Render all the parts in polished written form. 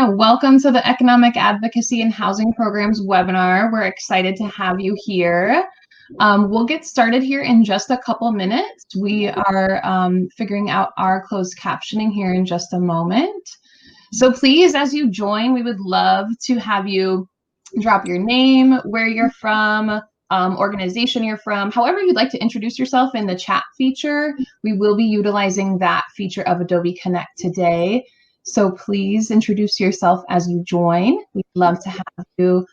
Welcome to the Economic Advocacy and Housing Programs webinar. We're excited to have you here. We'll get started here in just a couple minutes. We are figuring out our closed captioning here in just a moment. So please, as you join, we would love to have you drop your name, where you're from, organization you're from, however you'd like to introduce yourself in the chat feature. We will be utilizing that feature of Adobe Connect today. So please introduce yourself as you join. We'd love to have you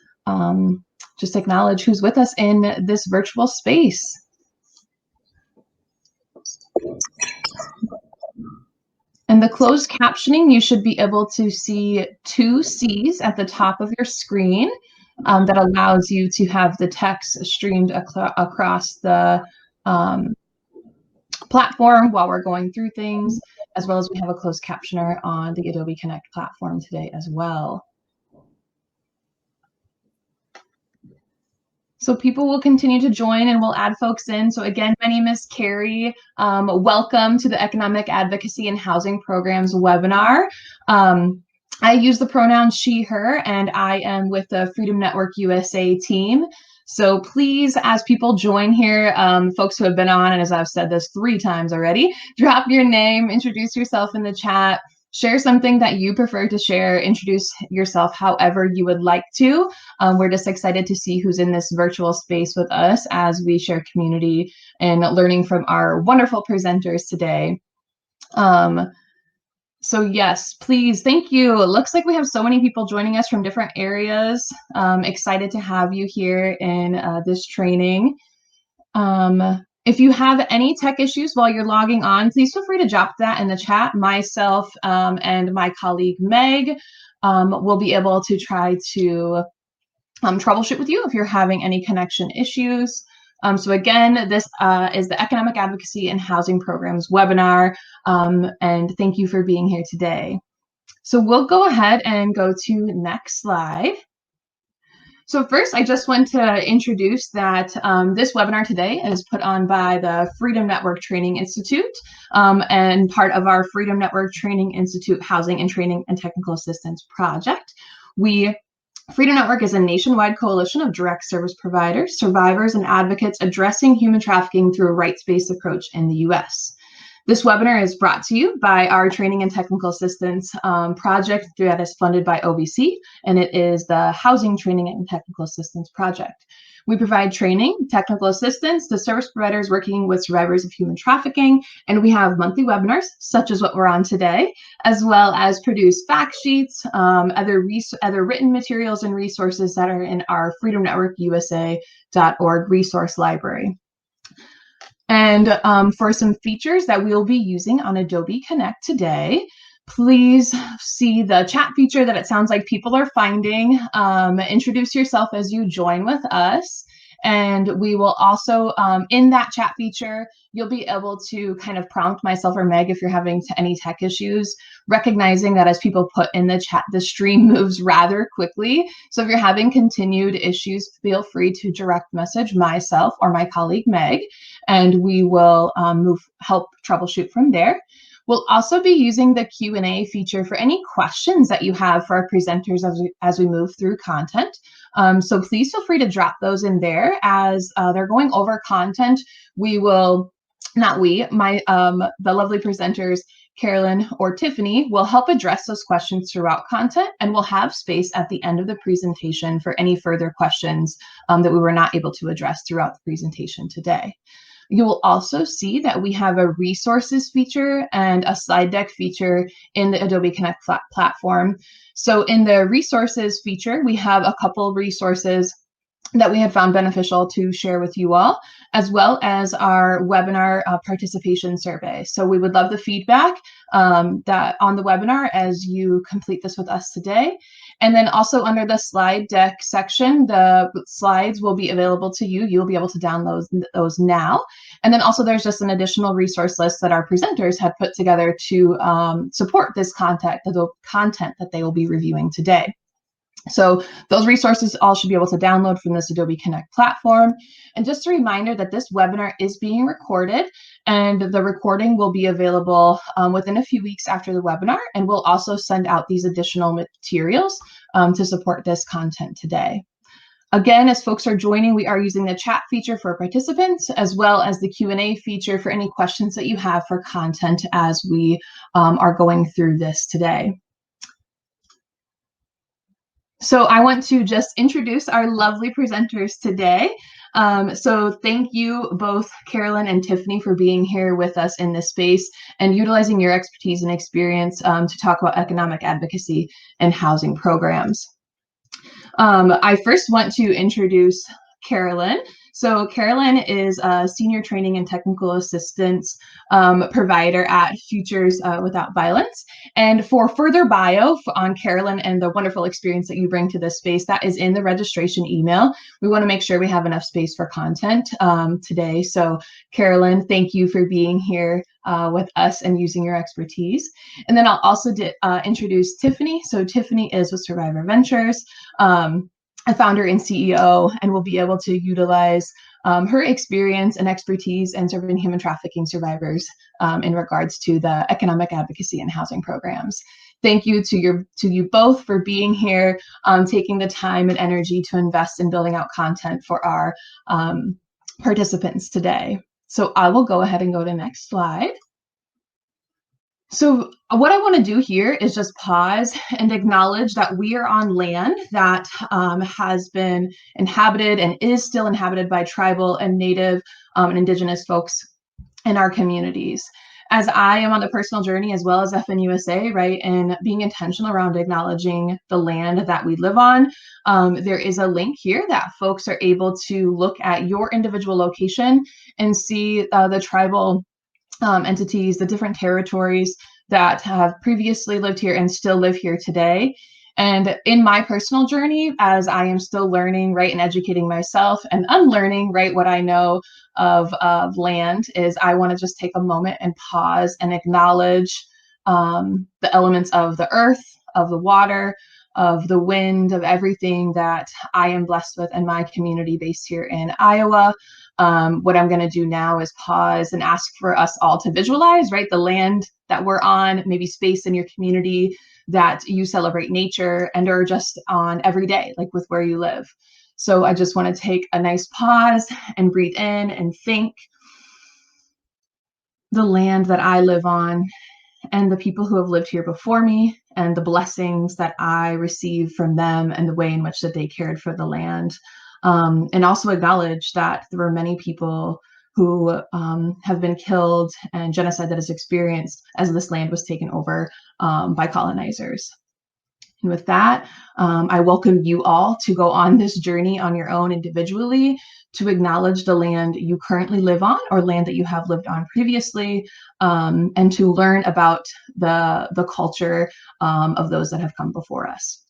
just acknowledge who's with us in this virtual space. And the closed captioning, you should be able to see two C's at the top of your screen that allows you to have the text streamed across the platform while we're going through things, as well as we have a closed captioner on the Adobe Connect platform today as well. So people will continue to join and we'll add folks in. So again, my name is Carrie. Welcome to the Economic Advocacy and Housing Programs webinar. I use the pronouns she, her, and I am with the Freedom Network USA team. So please, as people join here, folks who have been on, and as I've said this 3 times already, drop your name, introduce yourself in the chat, share something that you prefer to share, introduce yourself however you would like to. We're just excited to see who's in this virtual space with us as we share community and learning from our wonderful presenters today. So yes, please, thank you. It looks like we have so many people joining us from different areas. Excited to have you here in this training. If you have any tech issues while you're logging on, please feel free to drop that in the chat. Myself and my colleague Meg will be able to try to troubleshoot with you if you're having any connection issues. So again, this is the Economic Advocacy and Housing Programs webinar, and thank you for being here today. So we'll go ahead and go to next slide. So first, I just want to introduce that this webinar today is put on by the Freedom Network Training Institute and part of our Freedom Network Training Institute Housing and Training and Technical Assistance Project. Freedom Network is a nationwide coalition of direct service providers, survivors, and advocates addressing human trafficking through a rights-based approach in the U.S. This webinar is brought to you by our Training and Technical Assistance project that is funded by OWRA, and it is the Housing Training and Technical Assistance Project. We provide training, technical assistance to service providers working with survivors of human trafficking, and we have monthly webinars, such as what we're on today, as well as produce fact sheets, other written materials and resources that are in our freedomnetworkusa.org resource library. And for some features that we'll be using on Adobe Connect today, please see the chat feature that it sounds like people are finding. Introduce yourself as you join with us. And we will also, in that chat feature, you'll be able to kind of prompt myself or Meg if you're having any tech issues, recognizing that as people put in the chat, the stream moves rather quickly. So if you're having continued issues, feel free to direct message myself or my colleague Meg, and we will help troubleshoot from there. We'll also be using the Q&A feature for any questions that you have for our presenters as we move through content. So please feel free to drop those in there as they're going over content. We will, the lovely presenters, Carolyn or Tiffany, will help address those questions throughout content, and we'll have space at the end of the presentation for any further questions that we were not able to address throughout the presentation today. You will also see that we have a resources feature and a slide deck feature in the Adobe Connect platform. So in the resources feature, we have a couple resources that we have found beneficial to share with you all, as well as our webinar participation survey. So we would love the feedback that on the webinar as you complete this with us today. And then also under the slide deck section, the slides will be available to you. You'll be able to download those now. And then also there's just an additional resource list that our presenters have put together to support this content, the content that they will be reviewing today. So those resources all should be able to download from this Adobe Connect platform. And just a reminder that this webinar is being recorded, and the recording will be available within a few weeks after the webinar. And we'll also send out these additional materials to support this content today. Again, as folks are joining, we are using the chat feature for participants, as well as the Q&A feature for any questions that you have for content as we are going through this today. So I want to just introduce our lovely presenters today. So thank you both, Carolyn and Tiffany, for being here with us in this space and utilizing your expertise and experience to talk about economic advocacy and housing programs. I first want to introduce Carolyn. So Carolyn is a senior training and technical assistance provider at Futures Without Violence. And for further bio on Carolyn and the wonderful experience that you bring to this space, that is in the registration email. We want to make sure we have enough space for content today. So Carolyn, thank you for being here with us and using your expertise. And then I'll also introduce Tiffany. So Tiffany is with Survivor Ventures, a founder and CEO, and will be able to utilize her experience and expertise in serving human trafficking survivors in regards to the economic advocacy and housing programs. Thank you to you both for being here, taking the time and energy to invest in building out content for our participants today. So I will go ahead and go to the next slide. So what I want to do here is just pause and acknowledge that we are on land that has been inhabited and is still inhabited by tribal and Native and Indigenous folks in our communities. As I am on the personal journey, as well as FNUSA, right, and being intentional around acknowledging the land that we live on, there is a link here that folks are able to look at your individual location and see the tribal entities, the different territories that have previously lived here and still live here today. And in my personal journey, as I am still learning, right, and educating myself and unlearning, right, what I know of land, is I want to just take a moment and pause and acknowledge the elements of the earth, of the water, of the wind, of everything that I am blessed with in my community based here in Iowa. What I'm going to do now is pause and ask for us all to visualize, right, the land that we're on, maybe space in your community that you celebrate nature and are just on every day, like with where you live. So I just want to take a nice pause and breathe in and think the land that I live on and the people who have lived here before me and the blessings that I receive from them and the way in which that they cared for the land. And also acknowledge that there were many people who have been killed and genocide that is experienced as this land was taken over by colonizers. And with that, I welcome you all to go on this journey on your own individually to acknowledge the land you currently live on or land that you have lived on previously, and to learn about the culture of those that have come before us.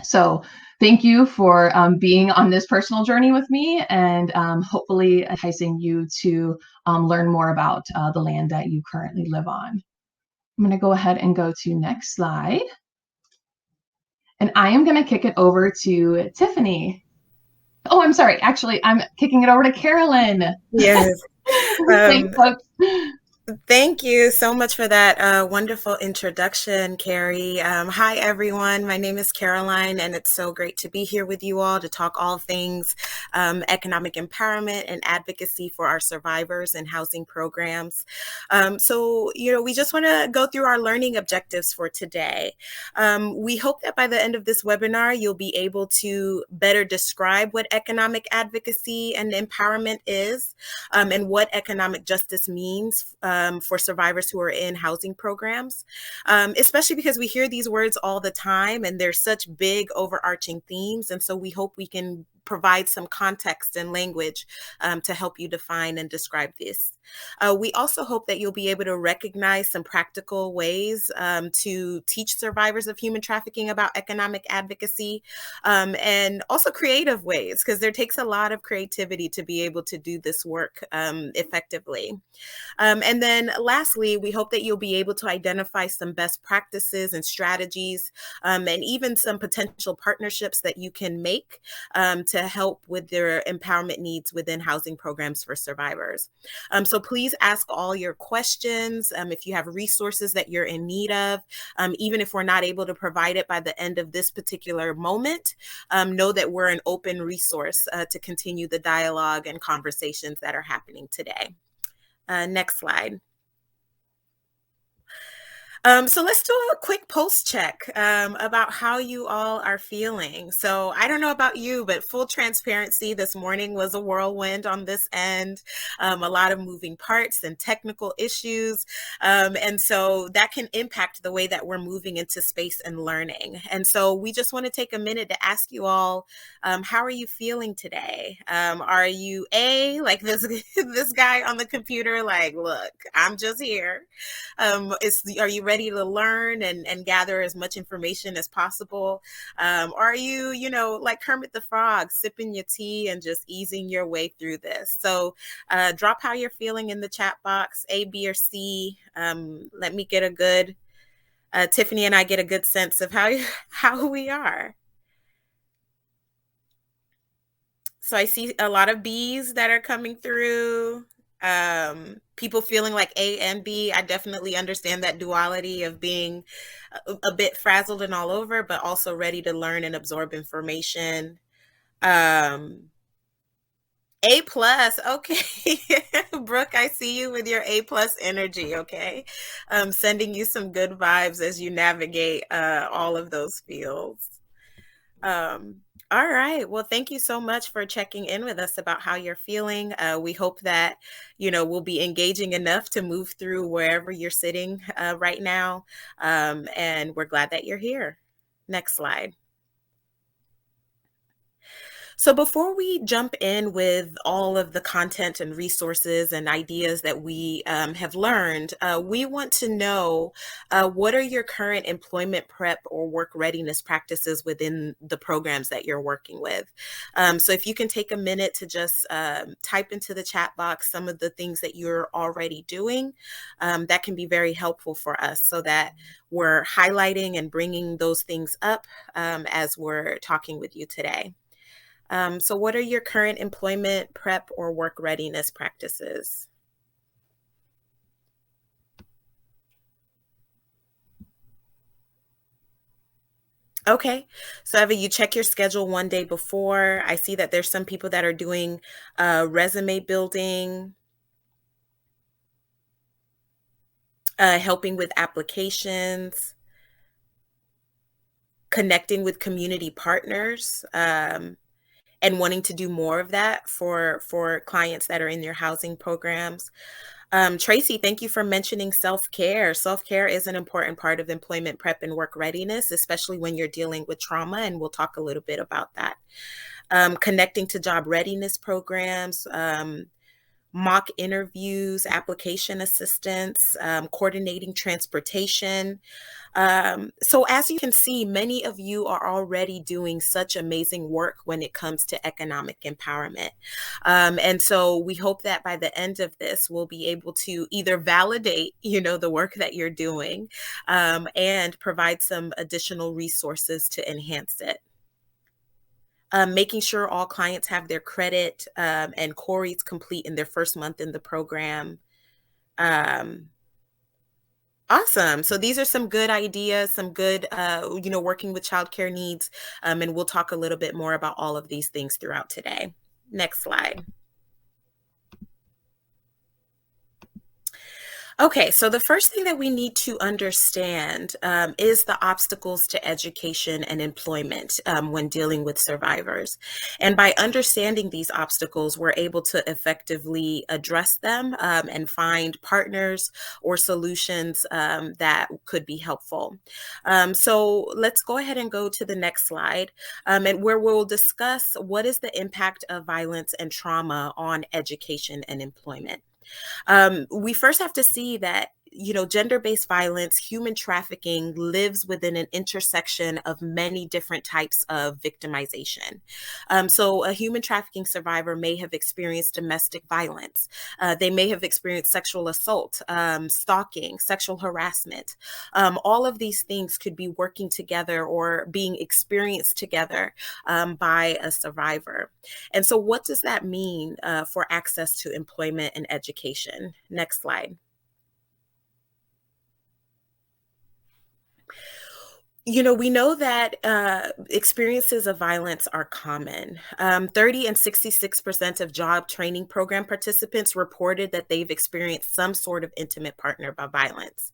So thank you for being on this personal journey with me and hopefully enticing you to learn more about the land that you currently live on. I'm going to go ahead and go to next slide. And I am going to kick it over to Tiffany. Oh, I'm sorry. Actually, I'm kicking it over to Carolyn. Yes. Thanks, folks. Thank you so much for that wonderful introduction, Carrie. Hi, everyone. My name is Caroline, and it's so great to be here with you all to talk all things economic empowerment and advocacy for our survivors and housing programs. So, we just want to go through our learning objectives for today. We hope that by the end of this webinar, you'll be able to better describe what economic advocacy and empowerment is, and what economic justice means for survivors who are in housing programs, especially because we hear these words all the time and they're such big overarching themes. And so we hope we can provide some context and language to help you define and describe this. We also hope that you'll be able to recognize some practical ways to teach survivors of human trafficking about economic advocacy, and also creative ways, because there takes a lot of creativity to be able to do this work effectively. And then lastly, we hope that you'll be able to identify some best practices and strategies, and even some potential partnerships that you can make to help with their empowerment needs within housing programs for survivors. So please ask all your questions. If you have resources that you're in need of, even if we're not able to provide it by the end of this particular moment, know that we're an open resource to continue the dialogue and conversations that are happening today. Next slide. So let's do a quick pulse check about how you all are feeling. So I don't know about you, but full transparency, this morning was a whirlwind on this end, a lot of moving parts and technical issues. And so that can impact the way that we're moving into space and learning. And so we just want to take a minute to ask you all, how are you feeling today? Are you like this, this guy on the computer, like, look, I'm just here. Are you ready to learn and gather as much information as possible? Or are you, like Kermit the Frog, sipping your tea and just easing your way through this? So drop how you're feeling in the chat box, A, B, or C. Let me get a good, Tiffany and I get a good sense of how we are. So I see a lot of B's that are coming through. People feeling like A and B. I definitely understand that duality of being a bit frazzled and all over, but also ready to learn and absorb information. A+, okay. Brooke, I see you with your A+ energy, okay? Sending you some good vibes as you navigate all of those fields. All right. Well, thank you so much for checking in with us about how you're feeling. We hope that, we'll be engaging enough to move through wherever you're sitting right now. And we're glad that you're here. Next slide. So before we jump in with all of the content and resources and ideas that we have learned, we want to know what are your current employment prep or work readiness practices within the programs that you're working with. So if you can take a minute to just type into the chat box some of the things that you're already doing, that can be very helpful for us so that we're highlighting and bringing those things up as we're talking with you today. So what are your current employment prep or work readiness practices? Okay, so Eva, you check your schedule one day before. I see that there's some people that are doing resume building, helping with applications, connecting with community partners, and wanting to do more of that for clients that are in your housing programs. Tracy, thank you for mentioning self-care. Self-care is an important part of employment prep and work readiness, especially when you're dealing with trauma, and we'll talk a little bit about that. Connecting to job readiness programs, mock interviews, application assistance, coordinating transportation. So as you can see, many of you are already doing such amazing work when it comes to economic empowerment. And so we hope that by the end of this, we'll be able to either validate, the work that you're doing, and provide some additional resources to enhance it. Making sure all clients have their credit and core reads complete in their first month in the program. Awesome. So these are some good ideas, some good, working with childcare needs, and we'll talk a little bit more about all of these things throughout today. Next slide. Okay, so the first thing that we need to understand is the obstacles to education and employment when dealing with survivors. And by understanding these obstacles, we're able to effectively address them and find partners or solutions that could be helpful. So let's go ahead and go to the next slide, and where we'll discuss what is the impact of violence and trauma on education and employment. We first have to see that, gender-based violence, human trafficking lives within an intersection of many different types of victimization. So a human trafficking survivor may have experienced domestic violence. They may have experienced sexual assault, stalking, sexual harassment. All of these things could be working together or being experienced together by a survivor. And so what does that mean for access to employment and education? Next slide. We know that experiences of violence are common. 30 and 66% of job training program participants reported that they've experienced some sort of intimate partner by violence.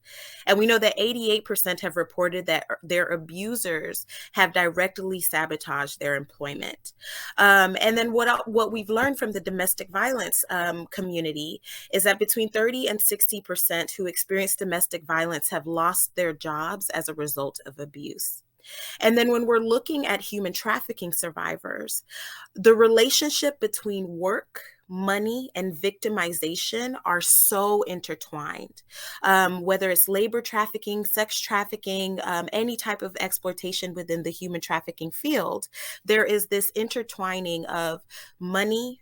And we know that 88% have reported that their abusers have directly sabotaged their employment. And then what we've learned from the domestic violence community is that between 30 and 60% who experience domestic violence have lost their jobs as a result of abuse. And then when we're looking at human trafficking survivors, the relationship between work, money, and victimization are so intertwined. Whether it's labor trafficking, sex trafficking, any type of exploitation within the human trafficking field, there is this intertwining of money,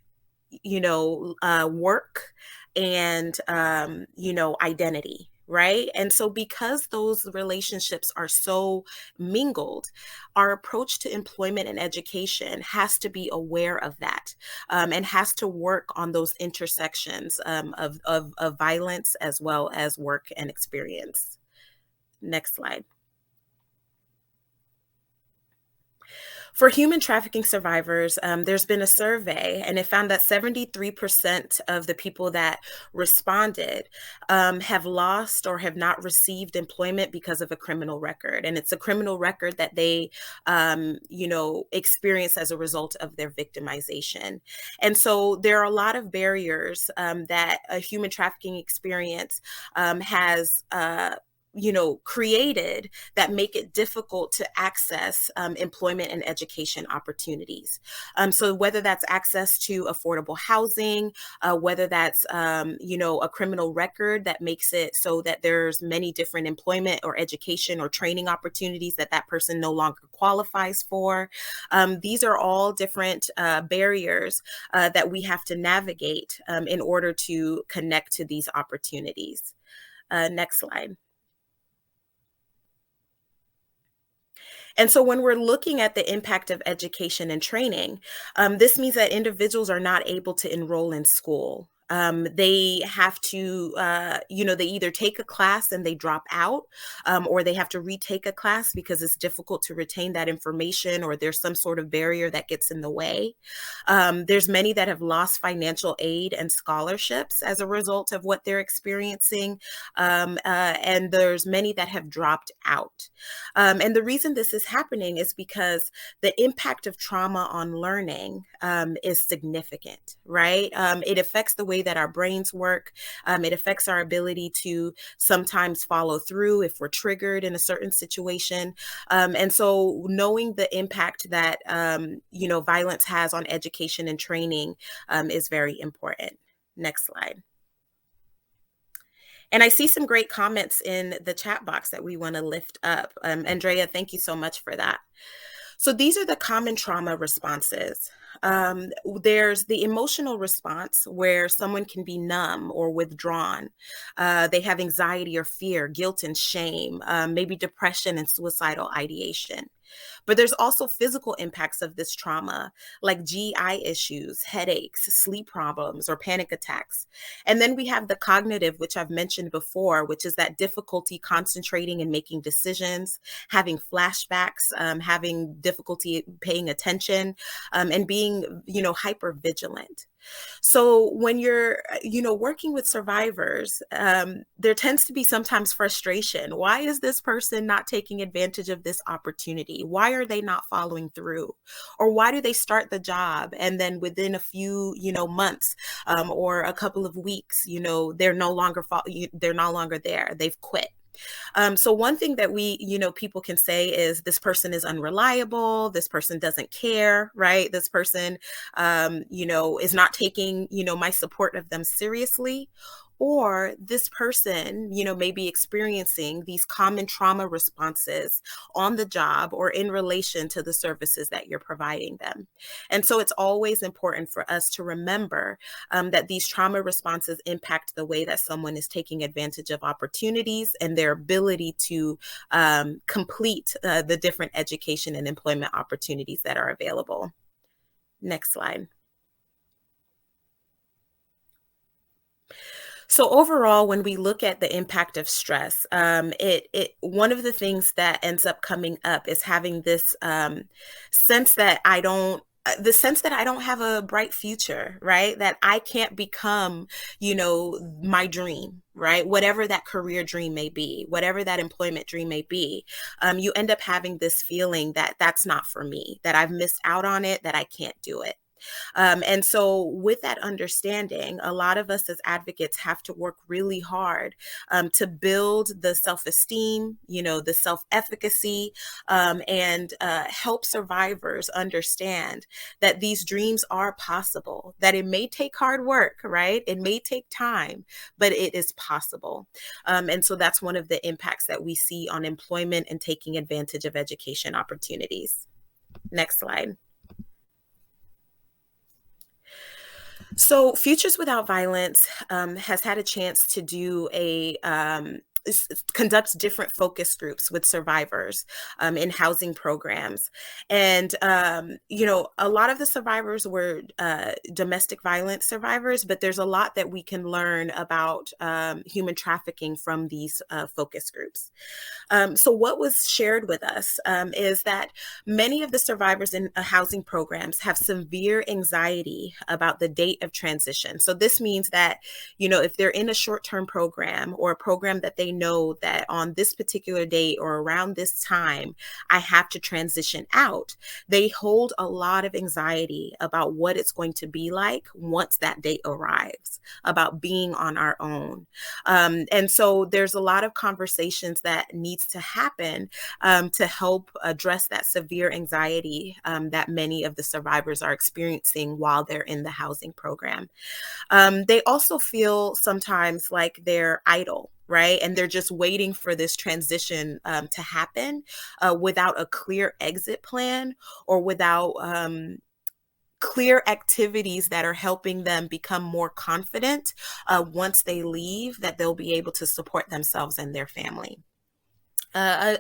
work, and, identity. Right. And so because those relationships are so mingled, our approach to employment and education has to be aware of that, and has to work on those intersections of violence as well as work and experience. Next slide. For human trafficking survivors, there's been a survey, and it found that 73% of the people that responded have lost or have not received employment because of a criminal record. And it's a criminal record that they, experience as a result of their victimization. And so there are a lot of barriers that a human trafficking experience has created that make it difficult to access employment and education opportunities. So whether that's access to affordable housing, whether that's, a criminal record that makes it so that there's many different employment or education or training opportunities that that person no longer qualifies for. These are all different barriers that we have to navigate in order to connect to these opportunities. Next slide. And so when we're looking at the impact of education and training, this means that individuals are not able to enroll in school. They have to, they either take a class and they drop out, or they have to retake a class because it's difficult to retain that information, or there's some sort of barrier that gets in the way. There's many that have lost financial aid and scholarships as a result of what they're experiencing, and there's many that have dropped out. And the reason this is happening is because the impact of trauma on learning is significant, right? It affects the way that our brains work. It affects our ability to sometimes follow through if we're triggered in a certain situation. And so knowing the impact that, violence has on education and training is very important. Next slide. And I see some great comments in the chat box that we want to lift up. Andrea, thank you so much for that. So these are the common trauma responses. There's the emotional response where someone can be numb or withdrawn. They have anxiety or fear, guilt and shame, maybe depression and suicidal ideation. But there's also physical impacts of this trauma, like GI issues, headaches, sleep problems, or panic attacks. And then we have the cognitive, which I've mentioned before, which is that difficulty concentrating and making decisions, having flashbacks, having difficulty paying attention, and being, hyper vigilant. So when you're, working with survivors, there tends to be sometimes frustration. Why is this person not taking advantage of this opportunity? Why are they not following through? Or why do they start the job and then within a few, months or a couple of weeks, they're no longer there. They've quit. So one thing that people can say is this person is unreliable. This person doesn't care, right? This person, is not taking, my support of them seriously. Or this person, may be experiencing these common trauma responses on the job or in relation to the services that you're providing them. And so it's always important for us to remember that these trauma responses impact the way that someone is taking advantage of opportunities and their ability to complete the different education and employment opportunities that are available. Next slide. So overall, when we look at the impact of stress, one of the things that ends up coming up is having this sense that I don't. The sense that I don't have a bright future, right? That I can't become, my dream, right? Whatever that career dream may be, whatever that employment dream may be, you end up having this feeling that that's not for me, that I've missed out on it, that I can't do it. And so with that understanding, a lot of us as advocates have to work really hard to build the self-esteem, the self-efficacy, and help survivors understand that these dreams are possible, that it may take hard work, right? It may take time, but it is possible. And so that's one of the impacts that we see on employment and taking advantage of education opportunities. Next slide. So Futures Without Violence has had a chance to do conduct different focus groups with survivors in housing programs. And, a lot of the survivors were domestic violence survivors, but there's a lot that we can learn about human trafficking from these focus groups. So what was shared with us is that many of the survivors in housing programs have severe anxiety about the date of transition. So this means that, if they're in a short-term program or a program that they know that on this particular date or around this time, I have to transition out, they hold a lot of anxiety about what it's going to be like once that date arrives, about being on our own. And so there's a lot of conversations that needs to happen to help address that severe anxiety that many of the survivors are experiencing while they're in the housing program. They also feel sometimes like they're idle, right? And they're just waiting for this transition to happen without a clear exit plan or without clear activities that are helping them become more confident once they leave, that they'll be able to support themselves and their family.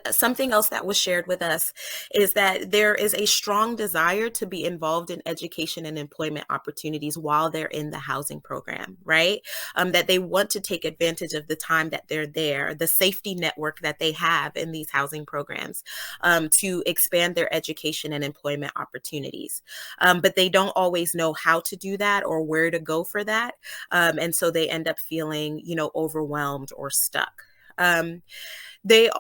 Something else that was shared with us is that there is a strong desire to be involved in education and employment opportunities while they're in the housing program, right? That they want to take advantage of the time that they're there, the safety network that they have in these housing programs to expand their education and employment opportunities. But they don't always know how to do that or where to go for that. And so they end up feeling, overwhelmed or stuck. It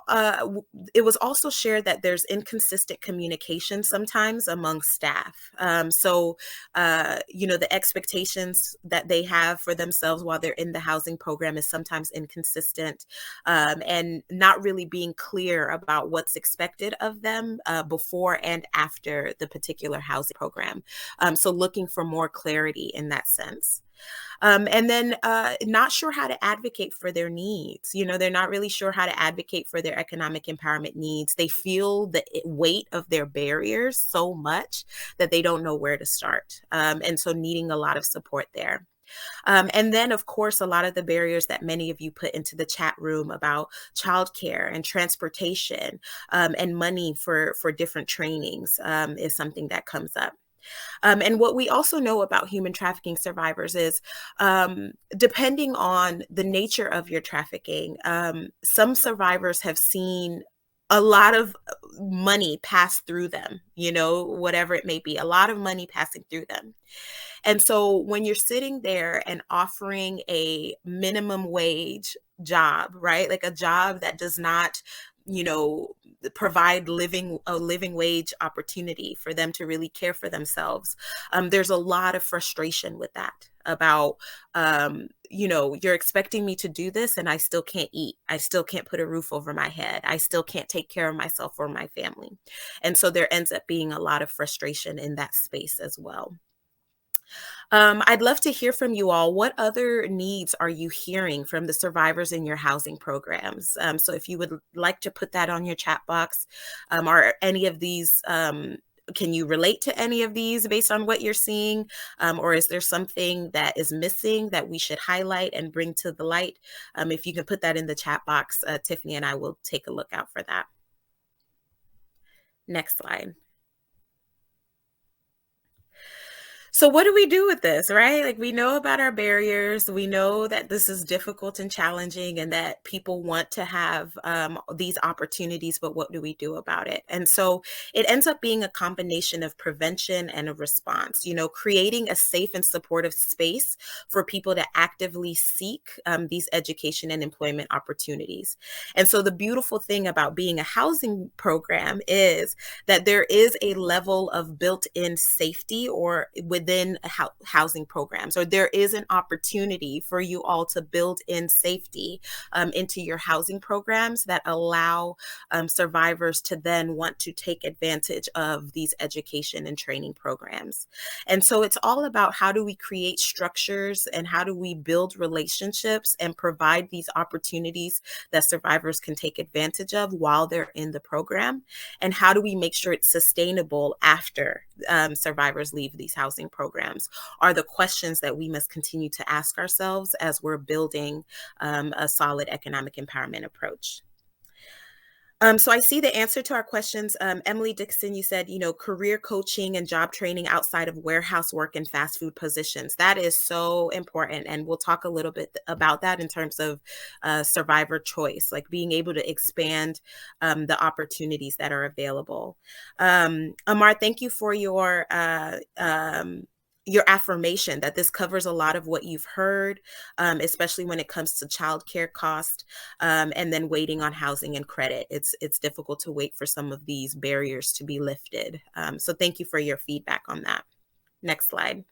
was also shared that there's inconsistent communication sometimes among staff. The expectations that they have for themselves while they're in the housing program is sometimes inconsistent and not really being clear about what's expected of them before and after the particular housing program. So looking for more clarity in that sense. And then not sure how to advocate for their needs. They're not really sure how to advocate for their economic empowerment needs. They feel the weight of their barriers so much that they don't know where to start. And so needing a lot of support there. And then, of course, a lot of the barriers that many of you put into the chat room about childcare and transportation and money for different trainings is something that comes up. And what we also know about human trafficking survivors is depending on the nature of your trafficking, some survivors have seen a lot of money passed through them, whatever it may be, a lot of money passing through them. And so when you're sitting there and offering a minimum wage job, right? Like a job that does not, provide a living wage opportunity for them to really care for themselves. There's a lot of frustration with that about, you're expecting me to do this and I still can't eat. I still can't put a roof over my head. I still can't take care of myself or my family. And so there ends up being a lot of frustration in that space as well. I'd love to hear from you all. What other needs are you hearing from the survivors in your housing programs? So if you would like to put that on your chat box, are any of these, can you relate to any of these based on what you're seeing? Or is there something that is missing that we should highlight and bring to the light? If you can put that in the chat box, Tiffany and I will take a look out for that. Next slide. So what do we do with this, right? Like, we know about our barriers. We know that this is difficult and challenging and that people want to have these opportunities, but what do we do about it? And so it ends up being a combination of prevention and a response, creating a safe and supportive space for people to actively seek these education and employment opportunities. And so the beautiful thing about being a housing program is that there is a level of built-in safety or within housing programs, or there is an opportunity for you all to build in safety into your housing programs that allow survivors to then want to take advantage of these education and training programs. And so it's all about how do we create structures and how do we build relationships and provide these opportunities that survivors can take advantage of while they're in the program, and how do we make sure it's sustainable after survivors leave these housing programs, are the questions that we must continue to ask ourselves as we're building a solid economic empowerment approach. So I see the answer to our questions. Emily Dixon, you said, career coaching and job training outside of warehouse work and fast food positions. That is so important. And we'll talk a little bit about that in terms of survivor choice, like being able to expand the opportunities that are available. Amar, thank you for your affirmation that this covers a lot of what you've heard, especially when it comes to childcare cost, and then waiting on housing and credit. It's difficult to wait for some of these barriers to be lifted. So thank you for your feedback on that. Next slide.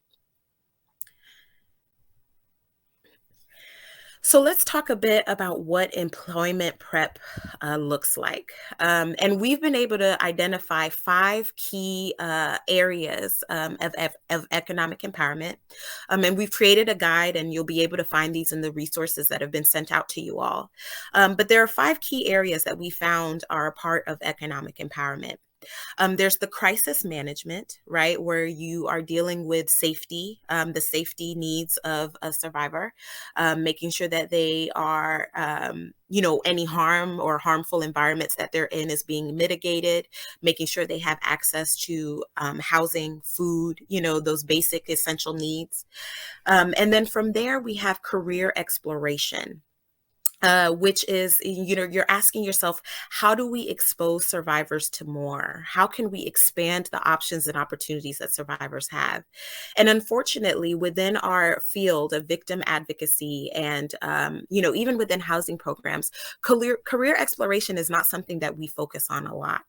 So let's talk a bit about what employment prep looks like. And we've been able to identify 5 key areas of economic empowerment. And we've created a guide, and you'll be able to find these in the resources that have been sent out to you all. But there are 5 key areas that we found are a part of economic empowerment. There's the crisis management, right, where you are dealing with safety, the safety needs of a survivor, making sure that they are, any harm or harmful environments that they're in is being mitigated, making sure they have access to housing, food, those basic essential needs. And then from there, we have career exploration. Which is, you're asking yourself, how do we expose survivors to more? How can we expand the options and opportunities that survivors have? And unfortunately, within our field of victim advocacy and, even within housing programs, career exploration is not something that we focus on a lot.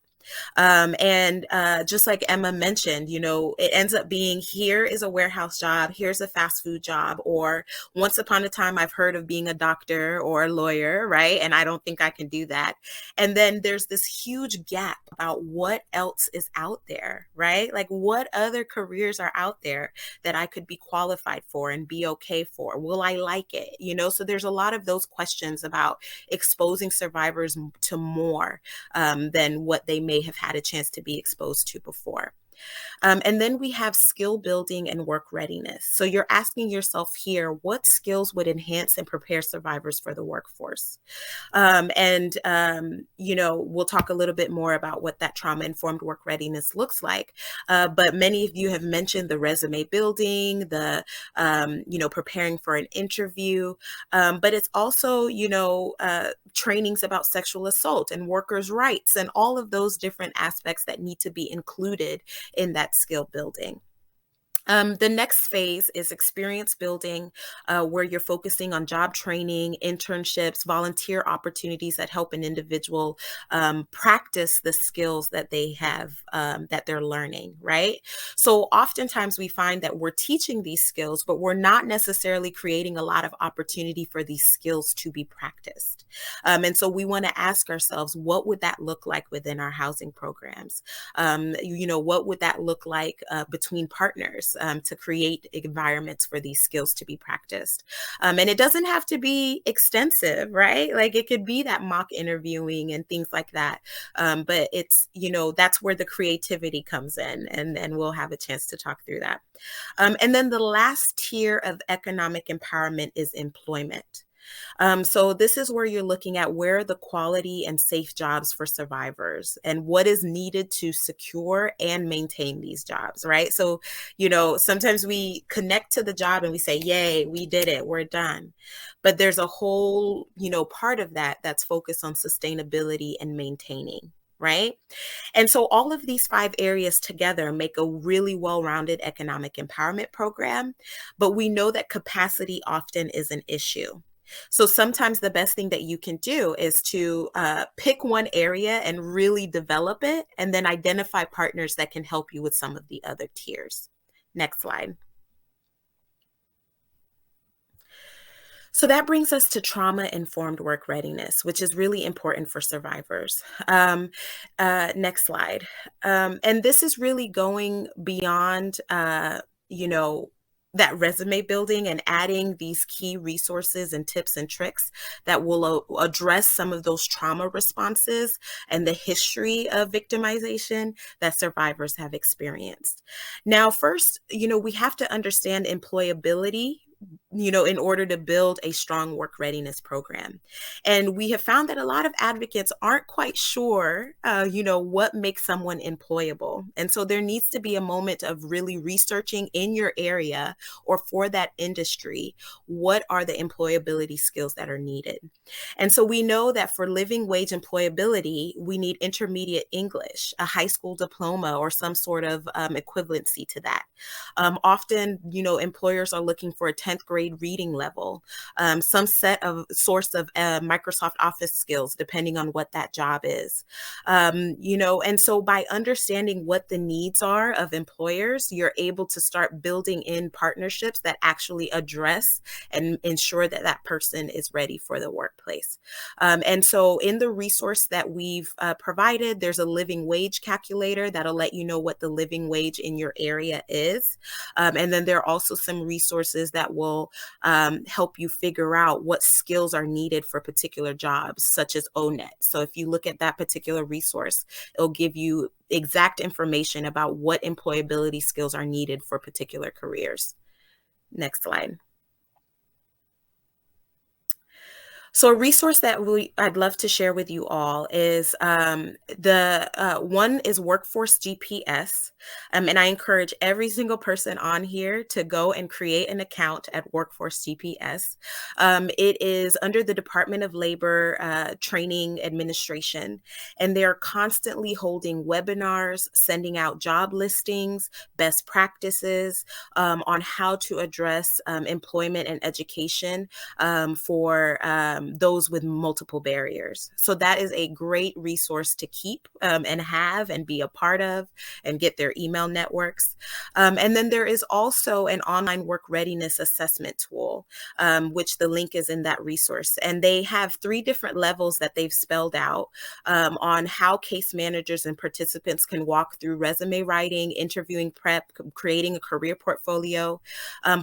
And just like Emma mentioned, it ends up being, here is a warehouse job, here's a fast food job, or once upon a time I've heard of being a doctor or a lawyer, right? And I don't think I can do that. And then there's this huge gap about what else is out there, right? Like, what other careers are out there that I could be qualified for and be okay for? Will I like it? So there's a lot of those questions about exposing survivors to more than what they may have had a chance to be exposed to before. And then we have skill building and work readiness. So you're asking yourself here, what skills would enhance and prepare survivors for the workforce? We'll talk a little bit more about what that trauma-informed work readiness looks like. But many of you have mentioned the resume building, the, preparing for an interview. But it's also, trainings about sexual assault and workers' rights and all of those different aspects that need to be included in that skill building. The next phase is experience building, where you're focusing on job training, internships, volunteer opportunities that help an individual practice the skills that they have, that they're learning, right? So oftentimes we find that we're teaching these skills, but we're not necessarily creating a lot of opportunity for these skills to be practiced. And so we want to ask ourselves, what would that look like within our housing programs? What would that look like between partners? To create environments for these skills to be practiced. And it doesn't have to be extensive, right? Like it could be that mock interviewing and things like that. But it's, that's where the creativity comes in, and we'll have a chance to talk through that. And then the last tier of economic empowerment is employment. So this is where you're looking at where are the quality and safe jobs for survivors and what is needed to secure and maintain these jobs, right? So, sometimes we connect to the job and we say, yay, we did it, we're done. But there's a whole, part of that that's focused on sustainability and maintaining. Right. And so all of these 5 areas together make a really well-rounded economic empowerment program. But we know that capacity often is an issue. So sometimes the best thing that you can do is to pick one area and really develop it, and then identify partners that can help you with some of the other tiers. Next slide. So that brings us to trauma-informed work readiness, which is really important for survivors. Next slide. And this is really going beyond, that resume building and adding these key resources and tips and tricks that will address some of those trauma responses and the history of victimization that survivors have experienced. Now, first, we have to understand employability, in order to build a strong work readiness program. And we have found that a lot of advocates aren't quite sure, what makes someone employable. And so there needs to be a moment of really researching in your area or for that industry, what are the employability skills that are needed? And so we know that for living wage employability, we need intermediate English, a high school diploma, or some sort of equivalency to that. Often, employers are looking for a 10th grade reading level, some source of Microsoft Office skills, depending on what that job is. And so by understanding what the needs are of employers, you're able to start building in partnerships that actually address and ensure that that person is ready for the workplace. And so in the resource that we've provided, there's a living wage calculator that'll let you know what the living wage in your area is. And then there are also some resources that will help you figure out what skills are needed for particular jobs, such as ONET. So if you look at that particular resource, it'll give you exact information about what employability skills are needed for particular careers. Next slide. So a resource that I'd love to share with you all is one is Workforce GPS. And I encourage every single person on here to go and create an account at Workforce GPS. It is under the Department of Labor Training Administration, and they're constantly holding webinars, sending out job listings, best practices on how to address employment and education for those with multiple barriers. So that is a great resource to keep and have and be a part of and get their email networks. And then there is also an online work readiness assessment tool, which the link is in that resource. And they have 3 different levels that they've spelled out on how case managers and participants can walk through resume writing, interviewing prep, creating a career portfolio,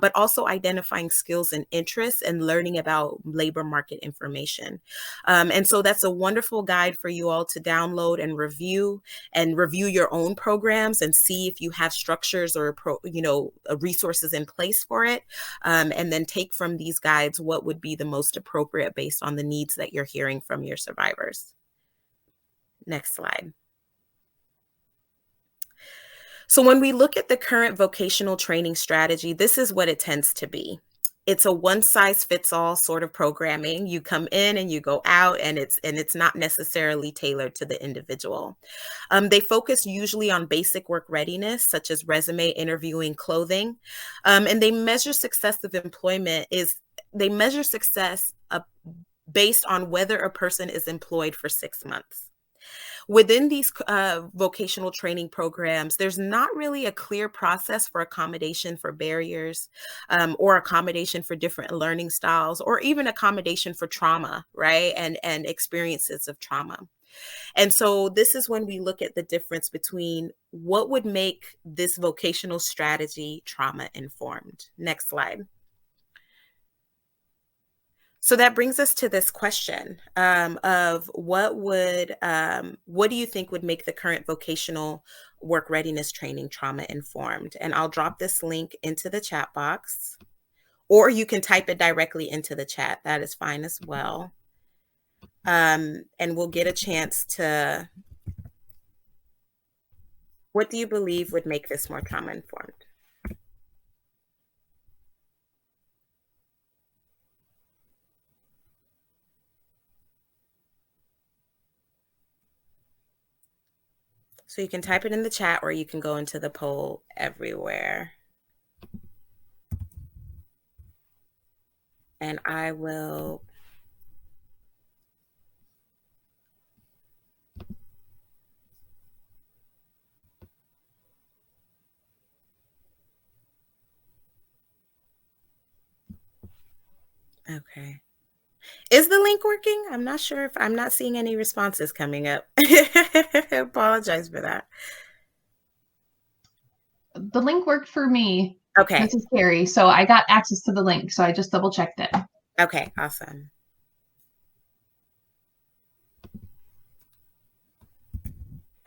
but also identifying skills and interests and learning about labor market information. And so that's a wonderful guide for you all to download and review your own programs and see if you have structures or resources in place for it, and then take from these guides what would be the most appropriate based on the needs that you're hearing from your survivors. Next slide. So when we look at the current vocational training strategy, this is what it tends to be. It's a one-size-fits-all sort of programming. You come in and you go out, and it's not necessarily tailored to the individual. They focus usually on basic work readiness, such as resume, interviewing, clothing, and they measure success of employment based on whether a person is employed for 6 months. Within these vocational training programs, there's not really a clear process for accommodation for barriers, or accommodation for different learning styles, or even accommodation for trauma, right? And experiences of trauma. And so this is when we look at the difference between what would make this vocational strategy trauma informed. Next slide. So that brings us to this question of what do you think would make the current vocational work readiness training trauma informed? And I'll drop this link into the chat box, or you can type it directly into the chat. That is fine as well. And we'll get a chance to, what do you believe would make this more trauma informed? So you can type it in the chat, or you can go into the poll everywhere. And I will. Okay. Is the link working? I'm not sure if I'm not seeing any responses coming up. I apologize for that. The link worked for me. Okay. This is Carrie. So I got access to the link. So I just double checked it. Okay, awesome.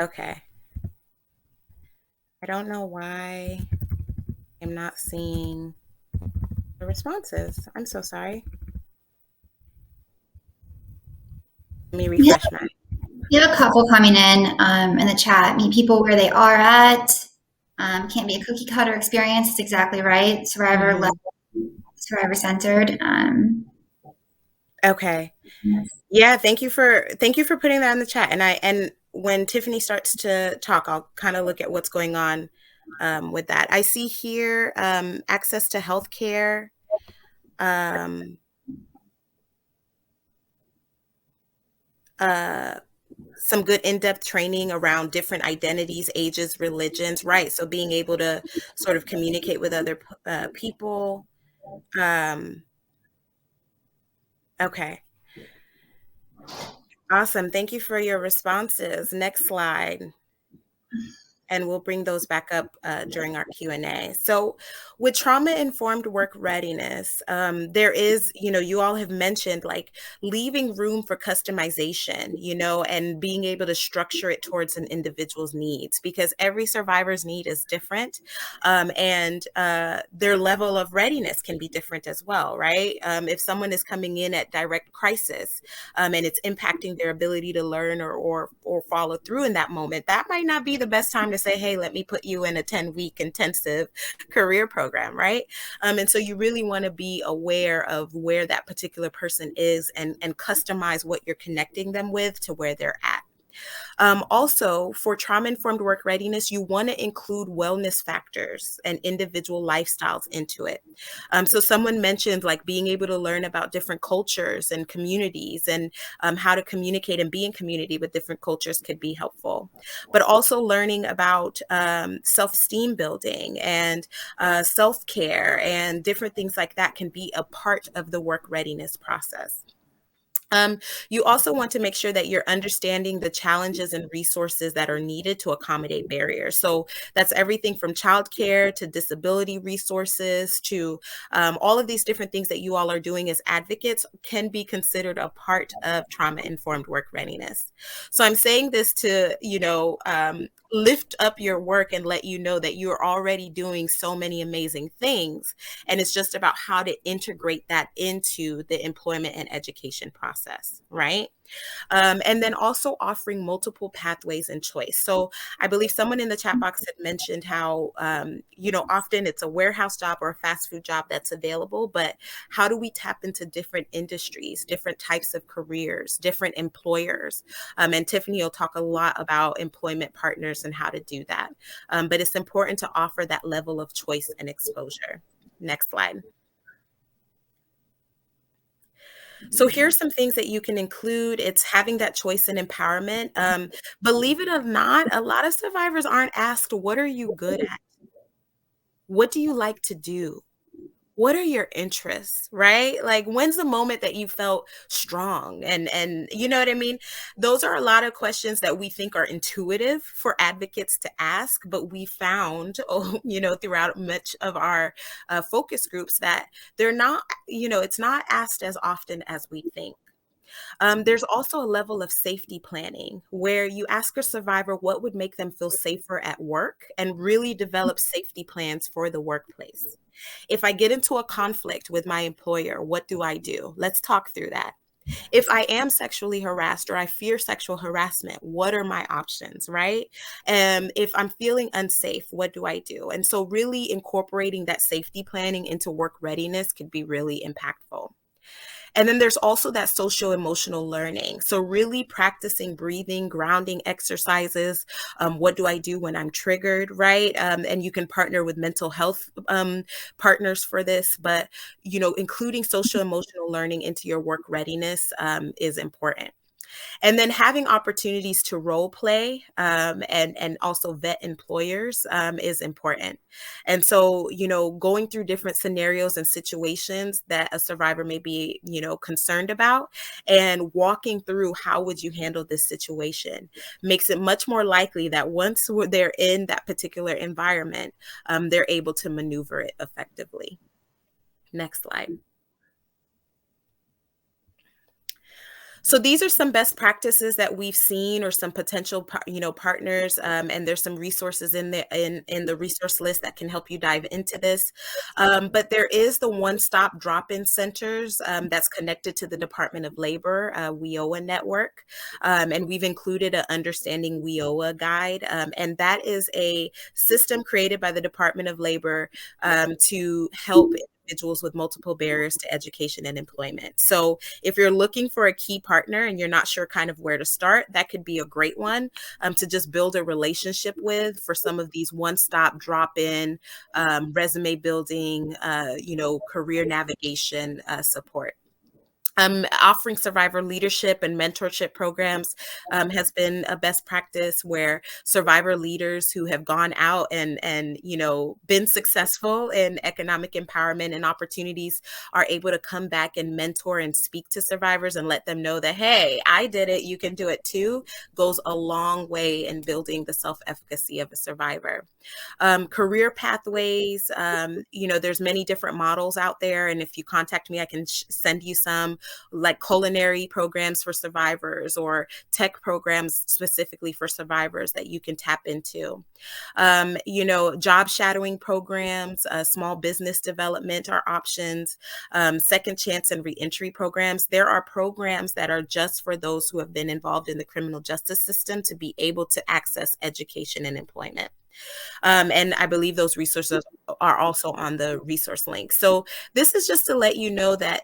Okay. I don't know why I'm not seeing the responses. I'm so sorry. Let me refresh mine. We have a couple coming in the chat. Meet people where they are at. Can't be a cookie cutter experience. It's exactly right. Survivor level, survivor centered. Okay. Yeah. Thank you for putting that in the chat. And when Tiffany starts to talk, I'll kind of look at what's going on with that. I see here access to healthcare. Some good in-depth training around different identities, ages, religions, right? So being able to sort of communicate with other people. Okay. Awesome. Thank you for your responses. Next slide. And we'll bring those back up during our Q&A. So with trauma-informed work readiness, there is, you all have mentioned like leaving room for customization, and being able to structure it towards an individual's needs, because every survivor's need is different, and their level of readiness can be different as well, right? If someone is coming in at direct crisis and it's impacting their ability to learn or follow through in that moment, that might not be the best time to say, hey, let me put you in a 10-week intensive career program, right? And so you really want to be aware of where that particular person is and customize what you're connecting them with to where they're at. Also, for trauma-informed work readiness, you want to include wellness factors and individual lifestyles into it. So someone mentioned like being able to learn about different cultures and communities, and how to communicate and be in community with different cultures could be helpful. But also learning about self-esteem building and self-care and different things like that can be a part of the work readiness process. You also want to make sure that you're understanding the challenges and resources that are needed to accommodate barriers. So that's everything from childcare to disability resources to all of these different things that you all are doing as advocates can be considered a part of trauma-informed work readiness. So I'm saying this to, lift up your work and let you know that you're already doing so many amazing things. And it's just about how to integrate that into the employment and education process, right? And then also offering multiple pathways and choice. So I believe someone in the chat box had mentioned how, often it's a warehouse job or a fast food job that's available, but how do we tap into different industries, different types of careers, different employers? And Tiffany will talk a lot about employment partners and how to do that. But it's important to offer that level of choice and exposure. Next slide. So here's some things that you can include. It's having that choice and empowerment. Believe it or not, a lot of survivors aren't asked, what are you good at? What do you like to do? What are your interests, right? Like, when's the moment that you felt strong? And you know what I mean? Those are a lot of questions that we think are intuitive for advocates to ask, but we found, throughout much of our focus groups that they're not, it's not asked as often as we think. There's also a level of safety planning where you ask a survivor what would make them feel safer at work and really develop safety plans for the workplace. If I get into a conflict with my employer, what do I do? Let's talk through that. If I am sexually harassed or I fear sexual harassment, what are my options, right? If I'm feeling unsafe, what do I do? And so really incorporating that safety planning into work readiness could be really impactful. And then there's also that social emotional learning. So really practicing breathing, grounding exercises. What do I do when I'm triggered, right? And you can partner with mental health partners for this, but including social emotional learning into your work readiness is important. And then having opportunities to role play and also vet employers is important. And so, going through different scenarios and situations that a survivor may be, concerned about and walking through how would you handle this situation makes it much more likely that once they're in that particular environment, they're able to maneuver it effectively. Next slide. So these are some best practices that we've seen or some potential, partners, and there's some resources in the resource list that can help you dive into this. But there is the one-stop drop-in centers that's connected to the Department of Labor, WIOA network. And we've included an Understanding WIOA guide. And that is a system created by the Department of Labor to help individuals with multiple barriers to education and employment. So if you're looking for a key partner and you're not sure kind of where to start, that could be a great one to just build a relationship with for some of these one-stop drop-in resume building, career navigation support. Offering survivor leadership and mentorship programs has been a best practice where survivor leaders who have gone out and been successful in economic empowerment and opportunities are able to come back and mentor and speak to survivors and let them know that, hey, I did it, you can do it too, goes a long way in building the self-efficacy of a survivor. Career pathways, there's many different models out there. And if you contact me, I can send you some like culinary programs for survivors or tech programs specifically for survivors that you can tap into. Job shadowing programs, small business development are options, second chance and reentry programs. There are programs that are just for those who have been involved in the criminal justice system to be able to access education and employment. And I believe those resources are also on the resource link. So this is just to let you know that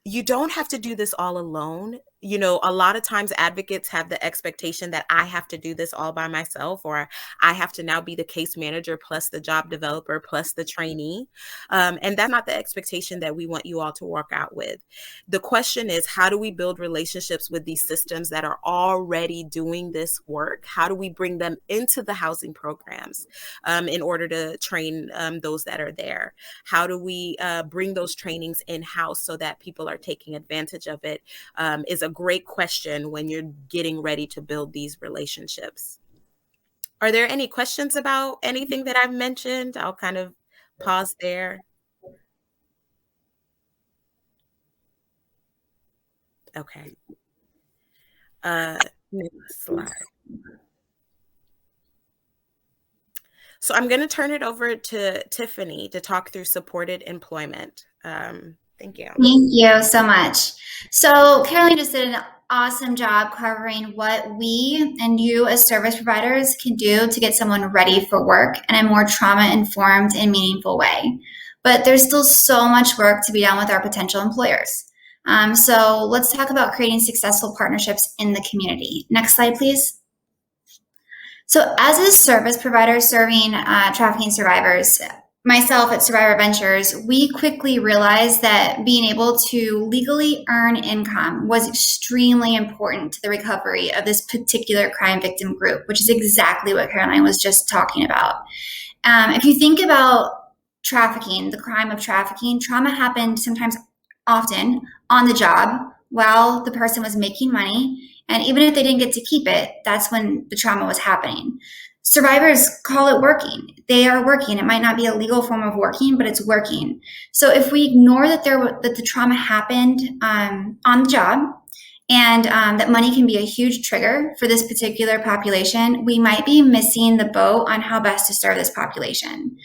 you don't have to do this all alone. you know, a lot of times advocates have the expectation that I have to do this all by myself, or I have to now be the case manager plus the job developer plus the trainee. And that's not the expectation that we want you all to work out with. The question is, how do we build relationships with these systems that are already doing this work? How do we bring them into the housing programs in order to train those that are there? How do we bring those trainings in-house so that people are taking advantage of it? Is a great question when you're getting ready to build these relationships. Are there any questions about anything that I've mentioned? I'll kind of pause there. Okay. Next slide. So I'm going to turn it over to Tiffany to talk through supported employment. Thank you. Thank you so much. So Caroline just did an awesome job covering what we and you as service providers can do to get someone ready for work in a more trauma-informed and meaningful way. But there's still so much work to be done with our potential employers. So let's talk about creating successful partnerships in the community. Next slide, please. So as a service provider serving trafficking survivors, myself at Survivor Ventures, we quickly realized that being able to legally earn income was extremely important to the recovery of this particular crime victim group, which is exactly what Caroline was just talking about. If you think about trafficking, the crime of trafficking, trauma happened sometimes often on the job while the person was making money. And even if they didn't get to keep it, that's when the trauma was happening. Survivors call it working. They are working. It might not be a legal form of working, but it's working. So if we ignore that the trauma happened on the job, and that money can be a huge trigger for this particular population, we might be missing the boat on how best to serve this population.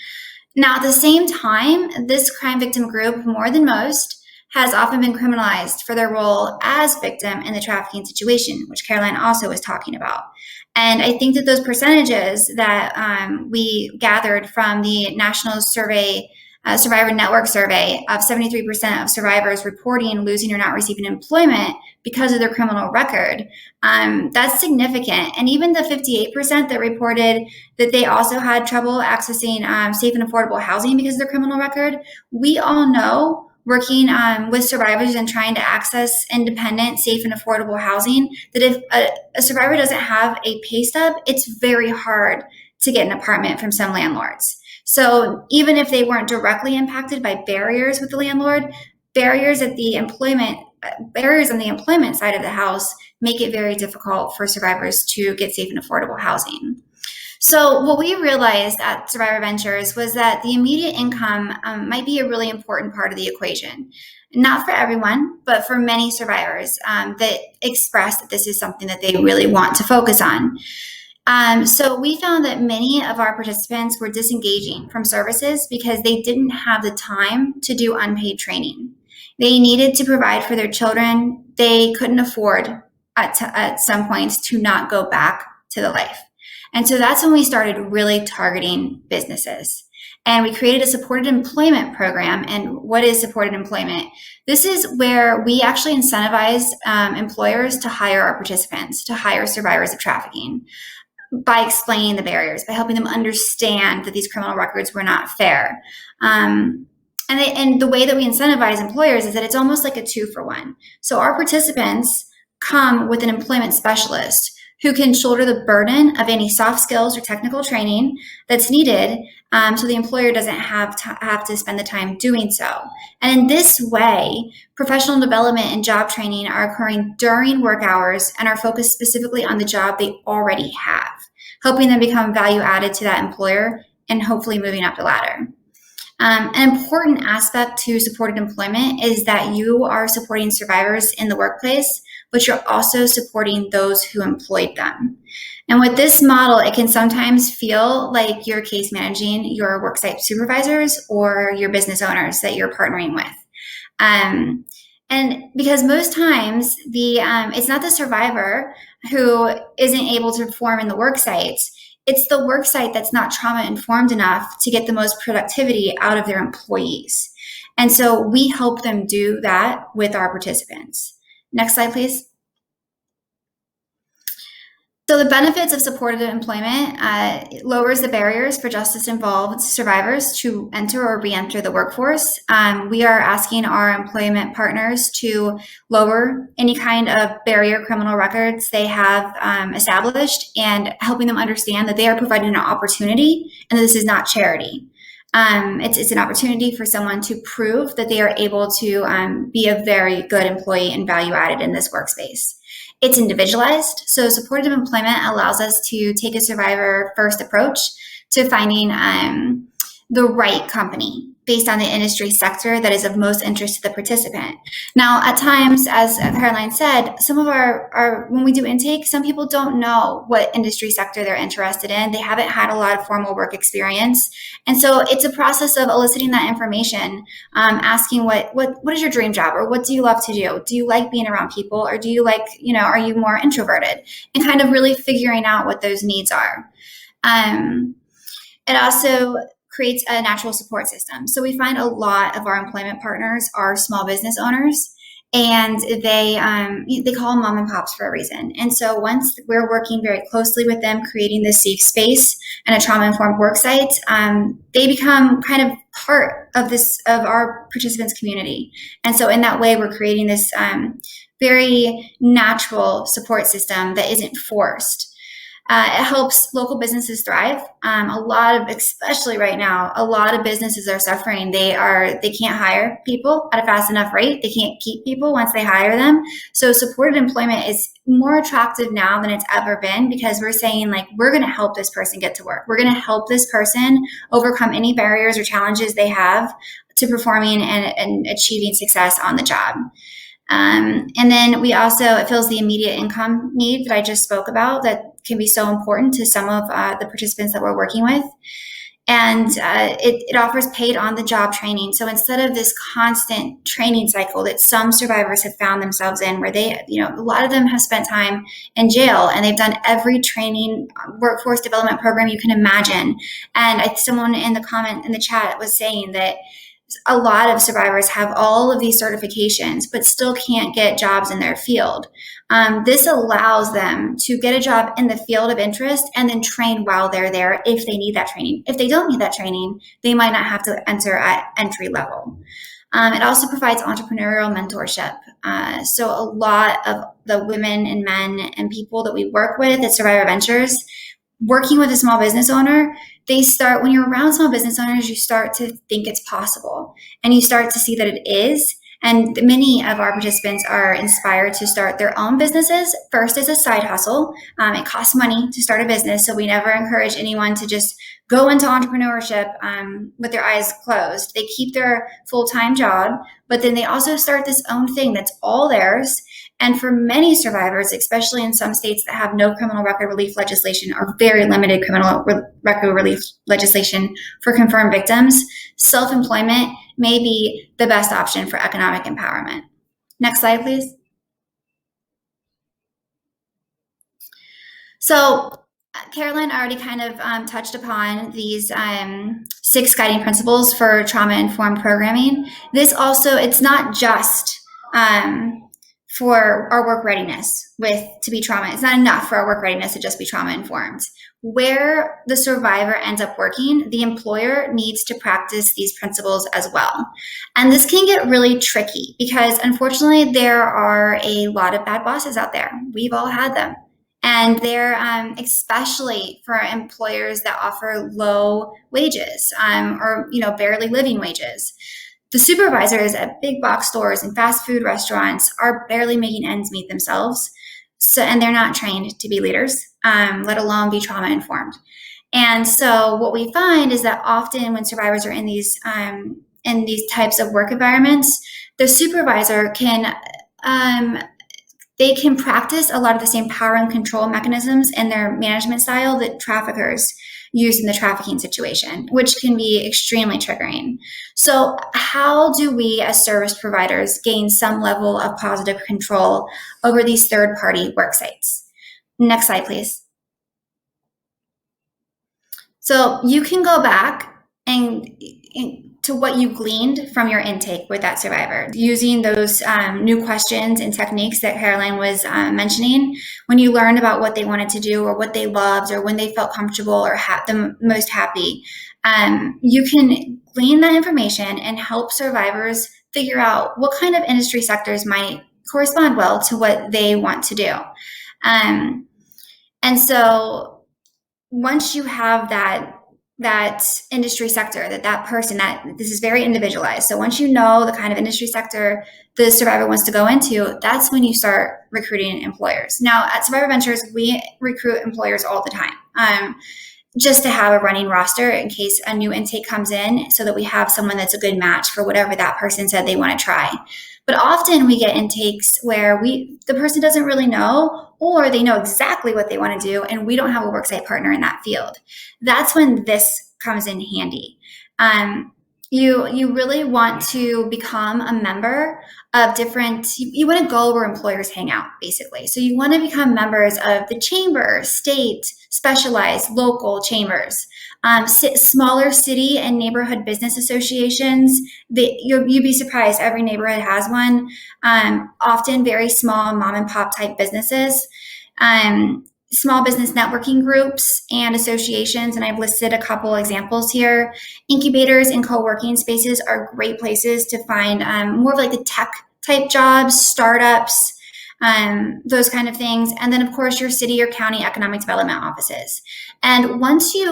Now, at the same time, this crime victim group, more than most, has often been criminalized for their role as victim in the trafficking situation, which Caroline also was talking about. And I think that those percentages that we gathered from the National Survey, Survivor Network survey of 73% of survivors reporting losing or not receiving employment because of their criminal record, that's significant. And even the 58% that reported that they also had trouble accessing safe and affordable housing because of their criminal record, we all know, working with survivors and trying to access independent, safe, and affordable housing, that if a survivor doesn't have a pay stub, it's very hard to get an apartment from some landlords. So even if they weren't directly impacted by barriers with the landlord, barriers on the employment side of the house make it very difficult for survivors to get safe and affordable housing. So what we realized at Survivor Ventures was that the immediate income might be a really important part of the equation. Not for everyone, but for many survivors that express that this is something that they really want to focus on. So we found that many of our participants were disengaging from services because they didn't have the time to do unpaid training. They needed to provide for their children. They couldn't afford at some points to not go back to the life. And so that's when we started really targeting businesses. And we created a supported employment program. And what is supported employment? This is where we actually incentivize employers to hire our participants, to hire survivors of trafficking, by explaining the barriers, by helping them understand that these criminal records were not fair. And the way that we incentivize employers is that it's almost like a 2-for-1. So our participants come with an employment specialist who can shoulder the burden of any soft skills or technical training that's needed, so the employer doesn't have to spend the time doing so. And in this way, professional development and job training are occurring during work hours and are focused specifically on the job they already have, helping them become value added to that employer and hopefully moving up the ladder. An important aspect to supported employment is that you are supporting survivors in the workplace, but you're also supporting those who employed them. And with this model, it can sometimes feel like you're case managing your worksite supervisors or your business owners that you're partnering with. And because most times it's not the survivor who isn't able to perform in the worksite, it's the worksite that's not trauma informed enough to get the most productivity out of their employees. And so we help them do that with our participants. Next slide, please. So the benefits of supported employment lowers the barriers for justice-involved survivors to enter or re-enter the workforce. We are asking our employment partners to lower any kind of barrier criminal records they have established, and helping them understand that they are providing an opportunity and that this is not charity. It's an opportunity for someone to prove that they are able to be a very good employee and value added in this workspace. It's individualized, so supportive employment allows us to take a survivor first approach to finding the right company based on the industry sector that is of most interest to the participant. Now, at times, as Caroline said, some of our when we do intake, some people don't know what industry sector they're interested in. They haven't had a lot of formal work experience. And so it's a process of eliciting that information, asking what is your dream job, or what do you love to do? Do you like being around people, or do you like, are you more introverted? And kind of really figuring out what those needs are. It also creates a natural support system. So we find a lot of our employment partners are small business owners, and they call them mom and pops for a reason. And so once we're working very closely with them, creating this safe space and a trauma-informed work site, they become kind of part of our participants' community. And so in that way, we're creating this very natural support system that isn't forced. It helps local businesses thrive. Especially right now, a lot of businesses are suffering. They can't hire people at a fast enough rate. They can't keep people once they hire them. So supported employment is more attractive now than it's ever been, because we're saying, like, we're going to help this person get to work. We're going to help this person overcome any barriers or challenges they have to performing and achieving success on the job. And then it fills the immediate income need that I just spoke about, that can be so important to some of the participants that we're working with. And it offers paid on-the-job training. So instead of this constant training cycle that some survivors have found themselves in, where a lot of them have spent time in jail and they've done every training, workforce development program you can imagine. And someone in the chat was saying that a lot of survivors have all of these certifications, but still can't get jobs in their field. This allows them to get a job in the field of interest and then train while they're there if they need that training. If they don't need that training, they might not have to enter at entry level. It also provides entrepreneurial mentorship. So a lot of the women and men and people that we work with at Survivor Ventures, working with a small business owner, when you're around small business owners, you start to think it's possible, and you start to see that it is. And many of our participants are inspired to start their own businesses, first as a side hustle. It costs money to start a business, so we never encourage anyone to just go into entrepreneurship with their eyes closed. They keep their full-time job, but then they also start this own thing that's all theirs. And for many survivors, especially in some states that have no criminal record relief legislation or very limited criminal record relief legislation for confirmed victims, self-employment may be the best option for economic empowerment. Next slide, please. So Caroline already kind of touched upon these 6 guiding principles for trauma-informed programming. It's not just for our work readiness to be trauma. It's not enough for our work readiness to just be trauma-informed. Where the survivor ends up working, the employer needs to practice these principles as well. And this can get really tricky because, unfortunately, there are a lot of bad bosses out there. We've all had them. And they're especially for employers that offer low wages or barely living wages. The supervisors at big box stores and fast food restaurants are barely making ends meet themselves. And they're not trained to be leaders, let alone be trauma informed. And so what we find is that often when survivors are in these types of work environments, the supervisor can practice a lot of the same power and control mechanisms in their management style that traffickers use in the trafficking situation, which can be extremely triggering. So how do we as service providers gain some level of positive control over these third-party work sites? Next slide, please. So you can go back to what you gleaned from your intake with that survivor. Using those new questions and techniques that Caroline was mentioning, when you learned about what they wanted to do or what they loved or when they felt comfortable or the most happy, you can glean that information and help survivors figure out what kind of industry sectors might correspond well to what they want to do. And so once you have that industry sector, that person, that this is very individualized. So once you know the kind of industry sector the survivor wants to go into, that's when you start recruiting employers. Now at Survivor Ventures, we recruit employers all the time, just to have a running roster in case a new intake comes in, so that we have someone that's a good match for whatever that person said they want to try. But often we get intakes where the person doesn't really know, or they know exactly what they want to do, and we don't have a worksite partner in that field. That's when this comes in handy. You really want to become a member of you want to go where employers hang out, basically. So you want to become members of the chamber, state, specialized, local chambers, smaller city and neighborhood business associations. You'd be surprised, every neighborhood has one. Often very small mom and pop type businesses. Small business networking groups and associations, and I've listed a couple examples here. Incubators and co-working spaces are great places to find more of like the tech type jobs, startups, those kind of things. And then of course your city or county economic development offices. And once you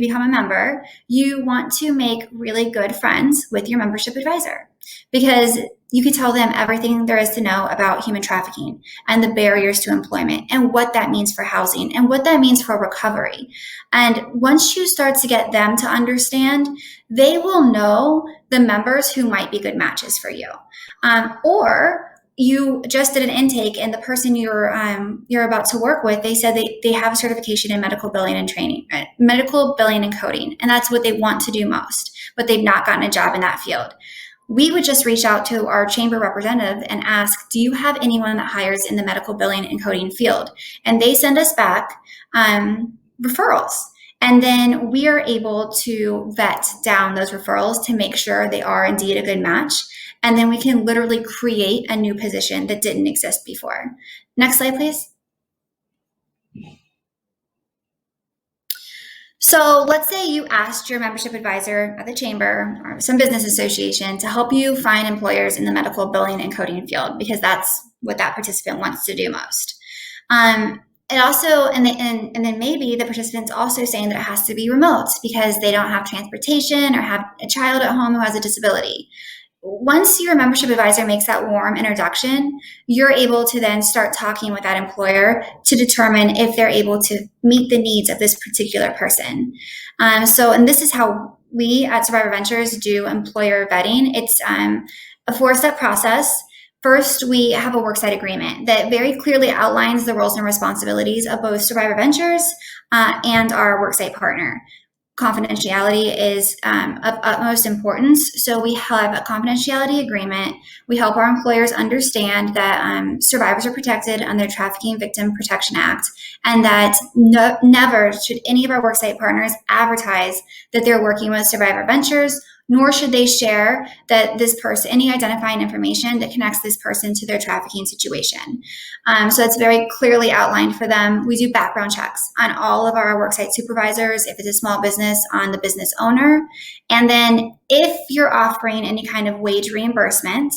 become a member, you want to make really good friends with your membership advisor, because you can tell them everything there is to know about human trafficking and the barriers to employment and what that means for housing and what that means for recovery. And once you start to get them to understand, they will know the members who might be good matches for you. Or you just did an intake and the person you're about to work with, they said they have a certification in medical billing and training, medical billing and coding, and that's what they want to do most, but they've not gotten a job in that field. We would just reach out to our chamber representative and ask, do you have anyone that hires in the medical billing and coding field? And they send us back referrals. And then we are able to vet down those referrals to make sure they are indeed a good match. And then we can literally create a new position that didn't exist before. Next slide, please. So let's say you asked your membership advisor at the chamber or some business association to help you find employers in the medical billing and coding field, because that's what that participant wants to do most. It also, and then maybe the participant's also saying that it has to be remote because they don't have transportation or have a child at home who has a disability. Once your membership advisor makes that warm introduction, you're able to then start talking with that employer to determine if they're able to meet the needs of this particular person. And this is how we at Survivor Ventures do employer vetting. It's a 4-step process. First, we have a worksite agreement that very clearly outlines the roles and responsibilities of both Survivor Ventures and our worksite partner. Confidentiality is of utmost importance. So we have a confidentiality agreement. We help our employers understand that survivors are protected under the Trafficking Victim Protection Act, and that never should any of our worksite partners advertise that they're working with Survivor Ventures, nor should they share that this person, any identifying information that connects this person to their trafficking situation. So it's very clearly outlined for them. We do background checks on all of our worksite supervisors, if it's a small business, on the business owner. And then if you're offering any kind of wage reimbursement,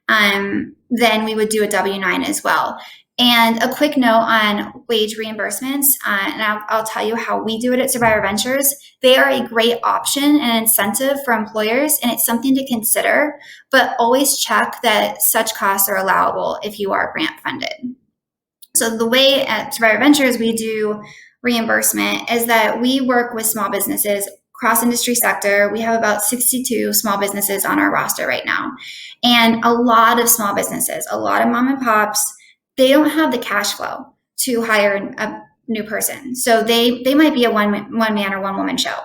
then we would do a W-9 as well. And a quick note on wage reimbursements, and I'll tell you how we do it at Survivor Ventures. They are a great option and incentive for employers, and it's something to consider, but always check that such costs are allowable if you are grant funded. So the way at Survivor Ventures we do reimbursement is that we work with small businesses cross-industry sector. We have about 62 small businesses on our roster right now. And a lot of small businesses, a lot of mom and pops, they don't have the cash flow to hire a new person. So they might be a one man or one woman show,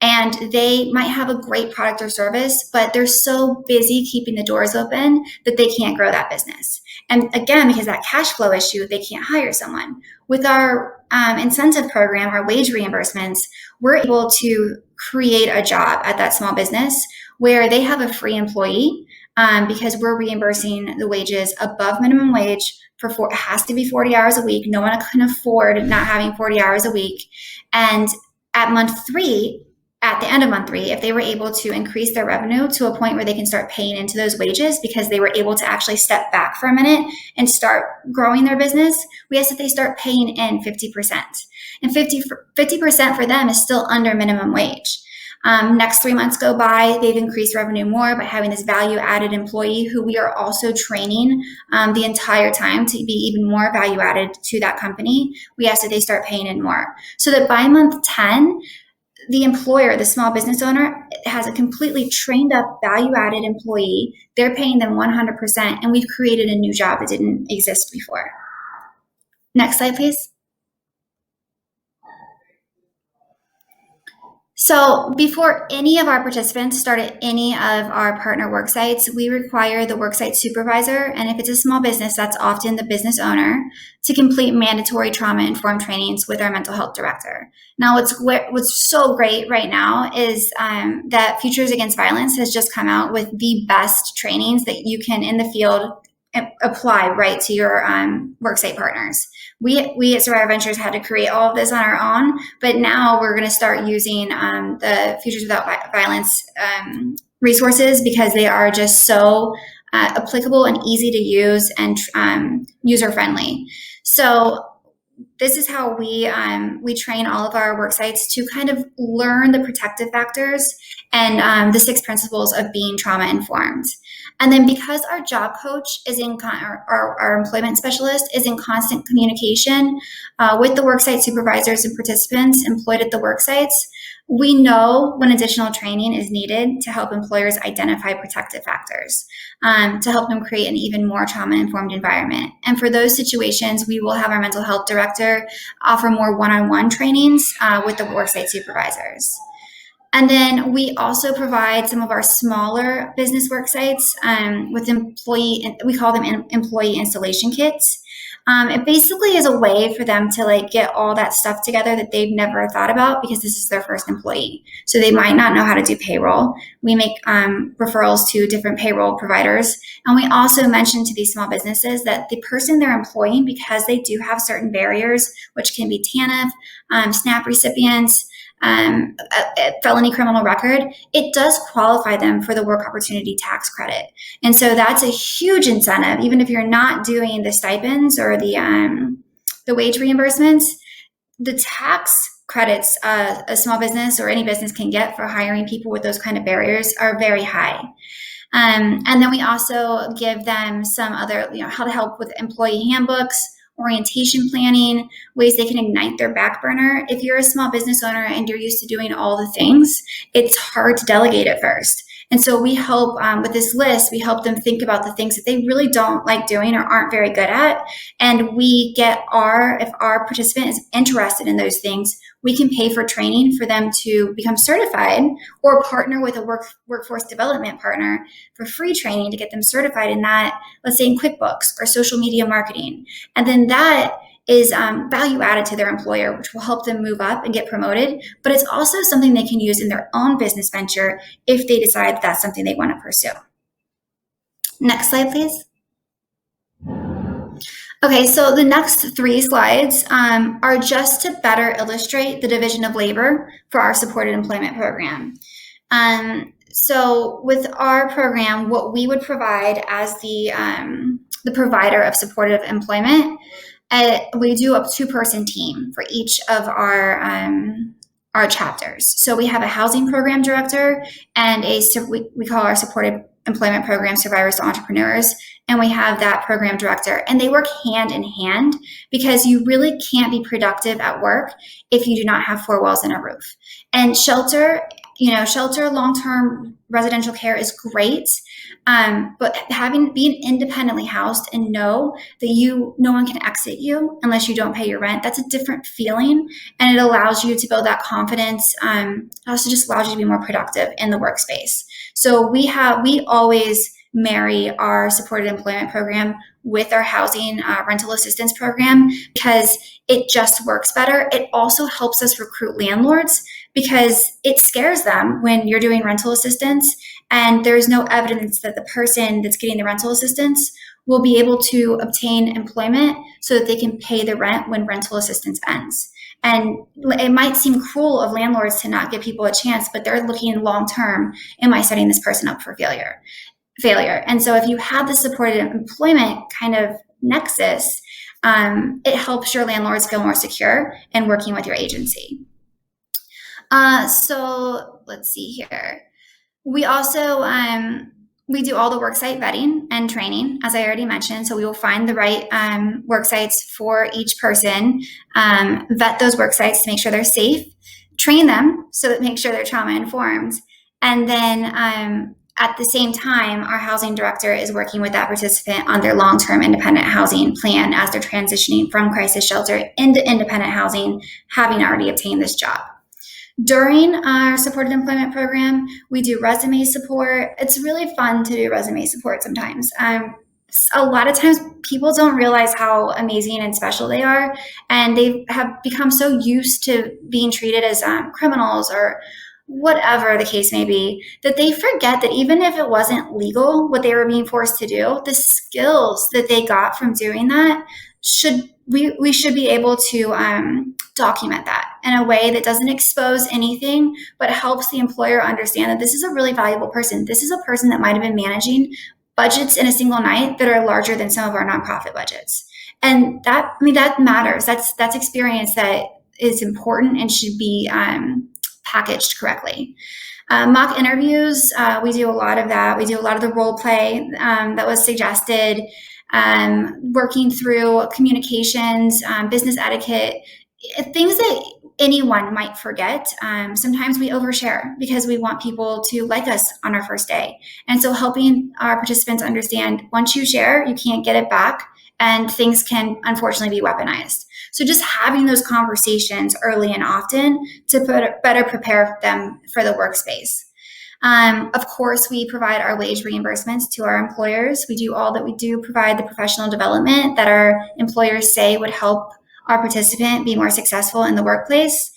and they might have a great product or service, but they're so busy keeping the doors open that they can't grow that business. And again, because that cash flow issue, they can't hire someone. With our incentive program, our wage reimbursements, we're able to create a job at that small business where they have a free employee, because we're reimbursing the wages above minimum wage it has to be 40 hours a week. No one can afford not having 40 hours a week. And at month 3, at the end of month 3, if they were able to increase their revenue to a point where they can start paying into those wages because they were able to actually step back for a minute and start growing their business, we ask that they start paying in 50%. And 50% for them is still under minimum wage. Next 3 months go by, they've increased revenue more by having this value-added employee who we are also training the entire time to be even more value-added to that company. We ask that they start paying in more. So that by month 10, the employer, the small business owner, has a completely trained up, value-added employee. They're paying them 100%, and we've created a new job that didn't exist before. Next slide, please. So before any of our participants start at any of our partner work sites, we require the worksite supervisor, and if it's a small business, that's often the business owner, to complete mandatory trauma-informed trainings with our mental health director. Now, what's so great right now is that Futures Against Violence has just come out with the best trainings that you can, in the field, apply right to your worksite partners. We at Survivor Ventures had to create all of this on our own, but now we're going to start using the Futures Without Violence resources because they are just so applicable and easy to use and user friendly. So this is how we train all of our work sites to kind of learn the protective factors and the 6 principles of being trauma informed. And then because our job coach is our employment specialist is in constant communication with the worksite supervisors and participants employed at the work sites, we know when additional training is needed to help employers identify protective factors, to help them create an even more trauma-informed environment. And for those situations, we will have our mental health director offer more one-on-one trainings with the worksite supervisors. And then we also provide some of our smaller business work sites with we call them employee installation kits. It basically is a way for them to get all that stuff together that they've never thought about because this is their first employee. So they might not know how to do payroll. We make referrals to different payroll providers. And we also mention to these small businesses that the person they're employing, because they do have certain barriers, which can be TANF, SNAP recipients, a felony criminal record, it does qualify them for the work opportunity tax credit. And so that's a huge incentive, even if you're not doing the stipends or the wage reimbursements, the tax credits a small business or any business can get for hiring people with those kind of barriers are very high. And then we also give them some other, how to help with employee handbooks, orientation planning, ways they can ignite their back burner. If you're a small business owner and you're used to doing all the things, it's hard to delegate at first. And so we help with this list, we help them think about the things that they really don't like doing or aren't very good at. And we get if our participant is interested in those things, we can pay for training for them to become certified or partner with a workforce development partner for free training to get them certified in that, let's say in QuickBooks or social media marketing. And then that is value added to their employer, which will help them move up and get promoted. But it's also something they can use in their own business venture if they decide that's something they want to pursue. Next slide, please. Okay, so the next 3 slides are just to better illustrate the division of labor for our supported employment program. So with our program, what we would provide as the provider of supportive employment, we do a 2-person team for each of our chapters. So we have a housing program director and we call our supported employment program Survivors to Entrepreneurs, and we have that program director, and they work hand in hand because you really can't be productive at work if you do not have 4 walls and a roof. And shelter, long-term residential care is great, but being independently housed and know that no one can exit you unless you don't pay your rent, that's a different feeling, and it allows you to build that confidence. It also just allows you to be more productive in the workspace. So we always marry our supported employment program with our housing rental assistance program because it just works better. It also helps us recruit landlords because it scares them when you're doing rental assistance and there's no evidence that the person that's getting the rental assistance will be able to obtain employment so that they can pay the rent when rental assistance ends. And it might seem cruel of landlords to not give people a chance, but they're looking long term. Am I setting this person up for failure? And so if you have the supported employment kind of nexus, it helps your landlords feel more secure in working with your agency. So let's see here. We also we do all the worksite vetting and training, as I already mentioned. So we will find the right worksites for each person, vet those worksites to make sure they're safe, train them so that make sure they're trauma informed. And then at the same time, our housing director is working with that participant on their long-term independent housing plan as they're transitioning from crisis shelter into independent housing, having already obtained this job. During our supported employment program, we do resume support. It's really fun to do resume support sometimes. A lot of times people don't realize how amazing and special they are, and they have become so used to being treated as criminals or whatever the case may be, that they forget that even if it wasn't legal, what they were being forced to do, the skills that they got from doing that we should be able to document that in a way that doesn't expose anything, but helps the employer understand that this is a really valuable person. This is a person that might have been managing budgets in a single night that are larger than some of our nonprofit budgets. And that matters. That's experience that is important and should be packaged correctly. Mock interviews, we do a lot of that. We do a lot of the role play that was suggested, working through communications, business etiquette, things that anyone might forget. Sometimes we overshare because we want people to like us on our first day. And so helping our participants understand once you share, you can't get it back, and things can unfortunately be weaponized. So just having those conversations early and often to better prepare them for the workspace. Of course, we provide our wage reimbursements to our employers. We do provide the professional development that our employers say would help our participant be more successful in the workplace.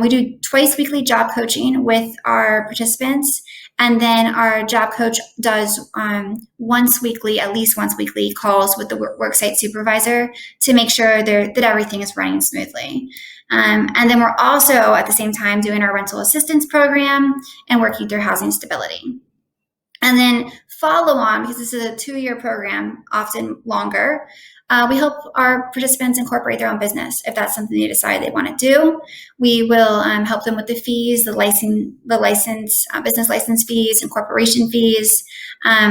We do twice weekly job coaching with our participants. And then our job coach does at least once weekly calls with the worksite supervisor to make sure that everything is running smoothly. And then we're also at the same time doing our rental assistance program and working through housing stability. And then follow on, because this is a 2-year program, often longer, we help our participants incorporate their own business if that's something they decide they want to do. We will help them with the fees, business license fees, incorporation fees,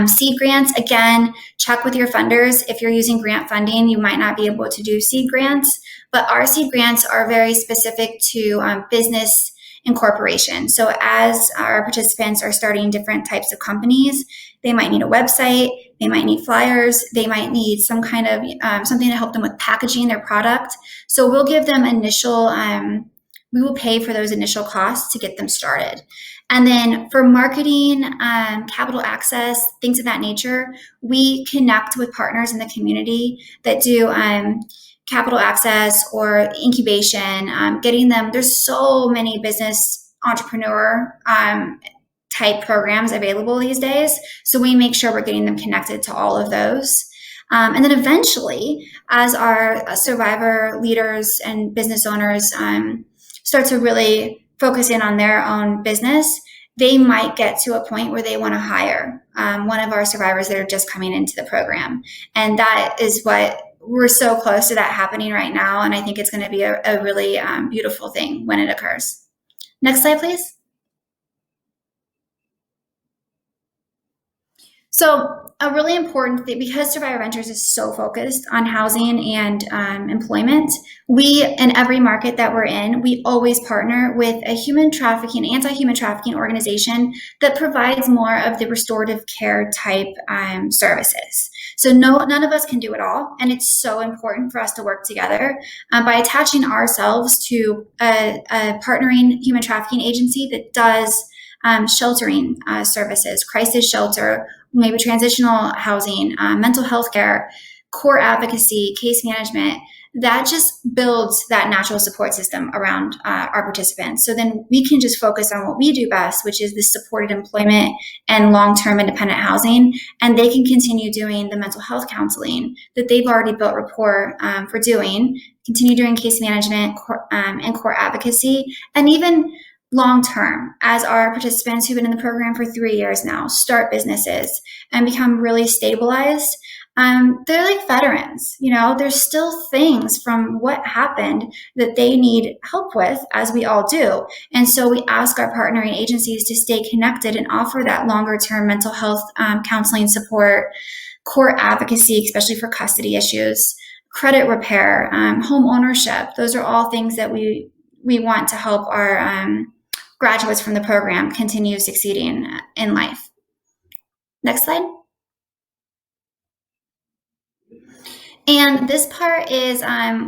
seed grants. Again, check with your funders. If you're using grant funding, you might not be able to do seed grants, but our seed grants are very specific to business incorporation. So as our participants are starting different types of companies, they might need a website, they might need flyers, they might need some kind of something to help them with packaging their product. So we'll give them we will pay for those initial costs to get them started. And then for marketing, capital access, things of that nature, we connect with partners in the community that do capital access or incubation, getting them. There's so many business entrepreneur type programs available these days. So we make sure we're getting them connected to all of those. And then eventually, as our survivor leaders and business owners start to really focus in on their own business, they might get to a point where they want to hire one of our survivors that are just coming into the program. And that is what we're so close to that happening right now. And I think it's going to be a really beautiful thing when it occurs. Next slide, please. So a really important thing, because Survivor Ventures is so focused on housing and employment, we, in every market that we're in, we always partner with a anti-human trafficking organization that provides more of the restorative care type services. So none of us can do it all. And it's so important for us to work together by attaching ourselves to a partnering human trafficking agency that does sheltering services, crisis shelter, maybe transitional housing, mental health care, core advocacy, case management. that just builds that natural support system around our participants. So then we can just focus on what we do best, which is the supported employment and long-term independent housing. And they can continue doing the mental health counseling that they've already built rapport for doing, continue doing case management and core advocacy, and even long-term, as our participants who've been in the program for 3 years now start businesses and become really stabilized. They're like veterans, there's still things from what happened that they need help with, as we all do. And so we ask our partnering agencies to stay connected and offer that longer term mental health counseling support, core advocacy, especially for custody issues, credit repair, home ownership. Those are all things that we want to help our graduates from the program continue succeeding in life. Next slide. And this part is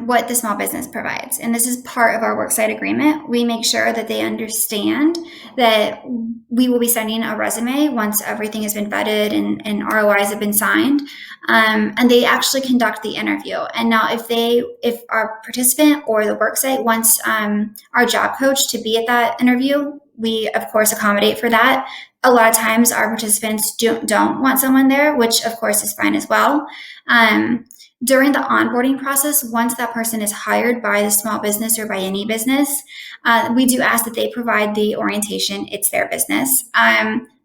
what the small business provides. And this is part of our worksite agreement. We make sure that they understand that we will be sending a resume once everything has been vetted and ROIs have been signed. And they actually conduct the interview. And now if our participant or the worksite wants our job coach to be at that interview, we of course accommodate for that. A lot of times our participants don't want someone there, which of course is fine as well. During the onboarding process, once that person is hired by the small business or by any business, we do ask that they provide the orientation. It's their business.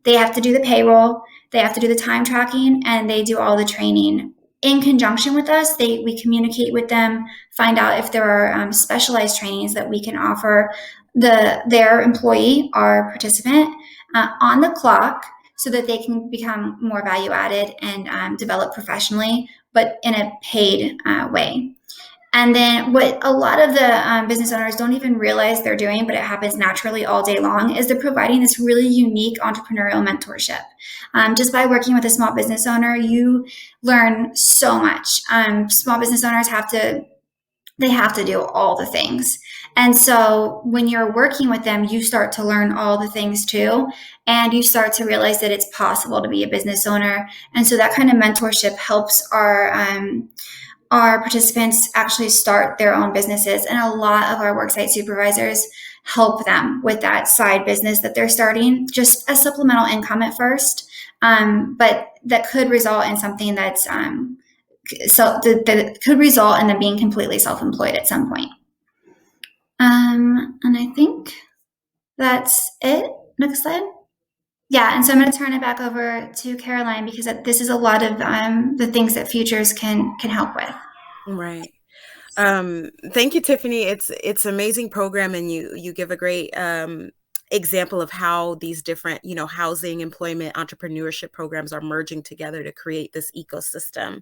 They have to do the payroll, they have to do the time tracking, and they do all the training. In conjunction with us, we communicate with them, find out if there are specialized trainings that we can offer their employee, our participant, on the clock, so that they can become more value added and develop professionally, but in a paid way. And then what a lot of the business owners don't even realize they're doing, but it happens naturally all day long, is they're providing this really unique entrepreneurial mentorship. Just by working with a small business owner, you learn so much. Small business owners have to do all the things. And so when you're working with them, you start to learn all the things too. And you start to realize that it's possible to be a business owner. And so that kind of mentorship helps our participants actually start their own businesses. And a lot of our worksite supervisors help them with that side business that they're starting, just as supplemental income at first. But that could result in something that's that could result in them being completely self-employed at some point. And I think that's it. Next slide. Yeah, and so I'm going to turn it back over to Caroline, because this is a lot of the things that Futures can help with. Right. Thank you, Tiffany. It's amazing program, and you give a great example of how these different, housing, employment, entrepreneurship programs are merging together to create this ecosystem.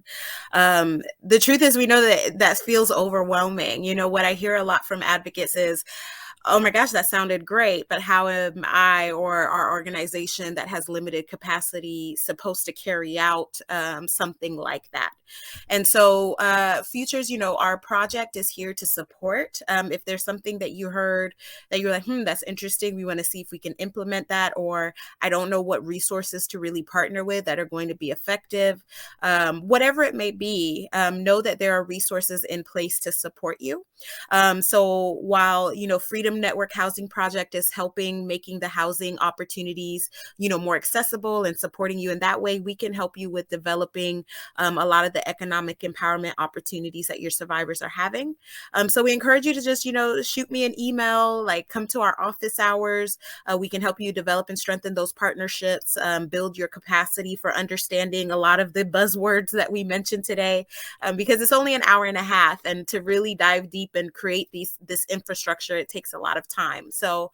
The truth is, we know that feels overwhelming. What I hear a lot from advocates is, oh my gosh, that sounded great, but how am I or our organization that has limited capacity supposed to carry out something like that? And so Futures, our project is here to support. If there's something that you heard that you're like, that's interesting, we want to see if we can implement that, or I don't know what resources to really partner with that are going to be effective, whatever it may be, know that there are resources in place to support you. So while, Freedom Network Housing Project is helping making the housing opportunities, more accessible and supporting you in that way, we can help you with developing a lot of the economic empowerment opportunities that your survivors are having. So we encourage you to just, shoot me an email, come to our office hours. We can help you develop and strengthen those partnerships, build your capacity for understanding a lot of the buzzwords that we mentioned today, because it's only an hour and a half. And to really dive deep and create this infrastructure, it takes a lot of time. So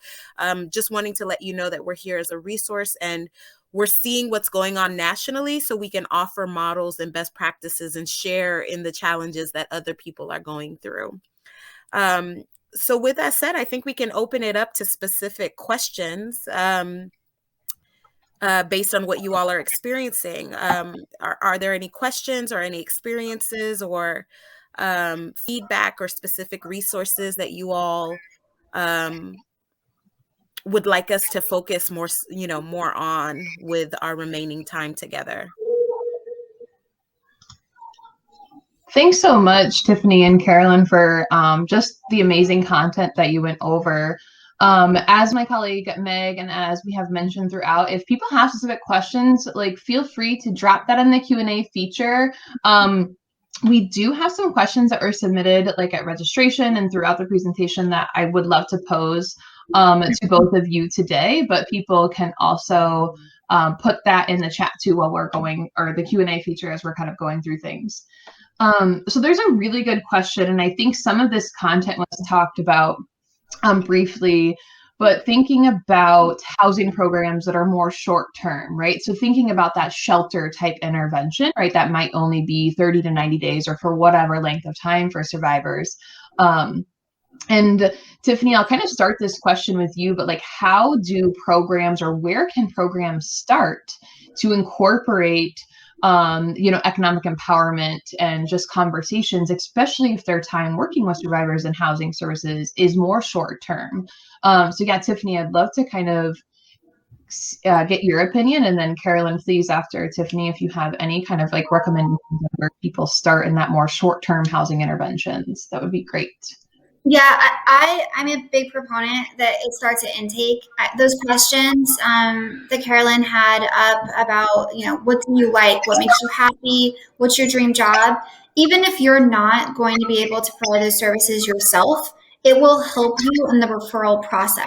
just wanting to let you know that we're here as a resource, and we're seeing what's going on nationally so we can offer models and best practices and share in the challenges that other people are going through. So with that said, I think we can open it up to specific questions based on what you all are experiencing. Are there any questions or any experiences or feedback or specific resources that you all would like us to focus more on with our remaining time together? Thanks so much, Tiffany and Carolyn, for just the amazing content that you went over. As my colleague Meg and as we have mentioned throughout, if people have specific questions, like feel free to drop that in the Q&A feature. We do have some questions that were submitted like at registration and throughout the presentation that I would love to pose to both of you today, but people can also put that in the chat too while we're going, or the Q&A feature as we're kind of going through things. So there's a really good question, and I think some of this content was talked about briefly, but thinking about housing programs that are more short term, right? So thinking about that shelter type intervention, right? That might only be 30 to 90 days or for whatever length of time for survivors. And Tiffany, I'll kind of start this question with you, but like, how do programs, or where can programs start to incorporate economic empowerment and just conversations, especially if their time working with survivors and housing services is more short term? So yeah, Tiffany, I'd love to kind of get your opinion, and then Carolyn, please, after Tiffany, if you have any kind of like recommendations where people start in that more short term housing interventions, that would be great. Yeah, I'm a big proponent that it starts at intake. Those questions that Carolyn had up about, what do you like? What makes you happy? What's your dream job? Even if you're not going to be able to provide those services yourself, it will help you in the referral process.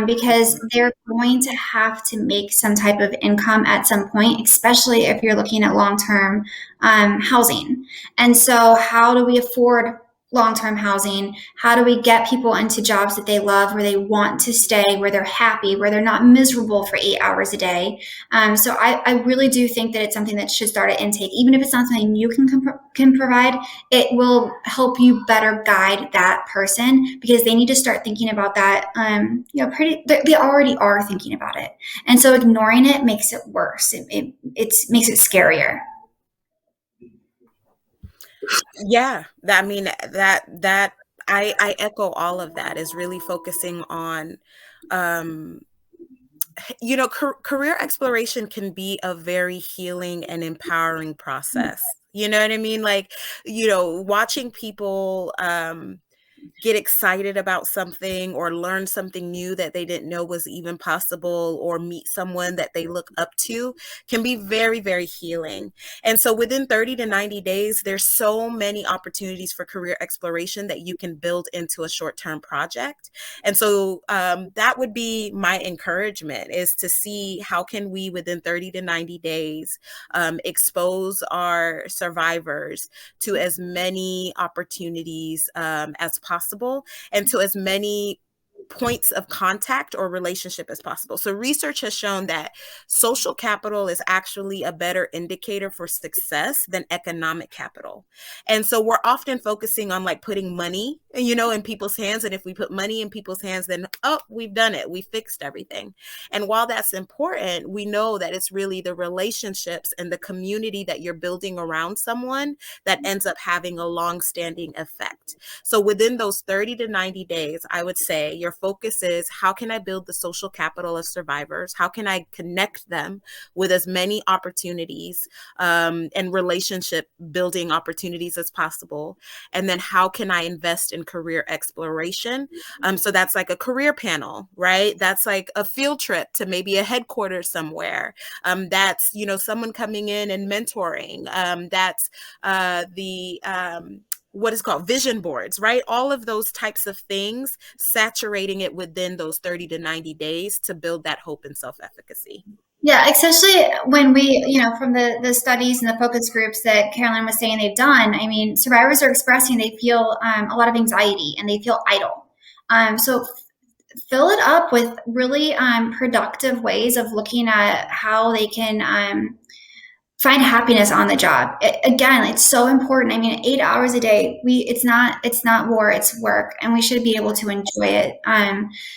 Because they're going to have to make some type of income at some point, especially if you're looking at long-term housing. And so how do we afford long-term housing? How do we get people into jobs that they love, where they want to stay, where they're happy, where they're not miserable for 8 hours a day? So I really do think that it's something that should start at intake. Even if it's not something you can provide, it will help you better guide that person, because they need to start thinking about that. They already are thinking about it. And so ignoring it makes it worse. It makes it scarier. Yeah, I echo all of that. Is really focusing on, career exploration can be a very healing and empowering process. You know what I mean? Like, watching people get excited about something or learn something new that they didn't know was even possible, or meet someone that they look up to, can be very, very healing. And so within 30 to 90 days, there's so many opportunities for career exploration that you can build into a short-term project. And so that would be my encouragement, is to see how can we within 30 to 90 days expose our survivors to as many opportunities as possible, and to as many points of contact or relationship as possible. So research has shown that social capital is actually a better indicator for success than economic capital. And so we're often focusing on like putting money, in people's hands. And if we put money in people's hands, then, we've done it. We fixed everything. And while that's important, we know that it's really the relationships and the community that you're building around someone that ends up having a long-standing effect. So within those 30 to 90 days, I would say your focus is, how can I build the social capital of survivors? How can I connect them with as many opportunities and relationship building opportunities as possible? And then how can I invest in career exploration? So that's like a career panel, right? That's like a field trip to maybe a headquarters somewhere. That's, someone coming in and mentoring. That's what is called vision boards, right? All of those types of things, saturating it within those 30 to 90 days to build that hope and self-efficacy. Yeah, especially when we, from the studies and the focus groups that Carolyn was saying they've done, I mean, survivors are expressing they feel a lot of anxiety and they feel idle. So fill it up with really productive ways of looking at how they can find happiness on the job. Again, it's so important. I mean, 8 hours a day, it's not war, it's work, and we should be able to enjoy it.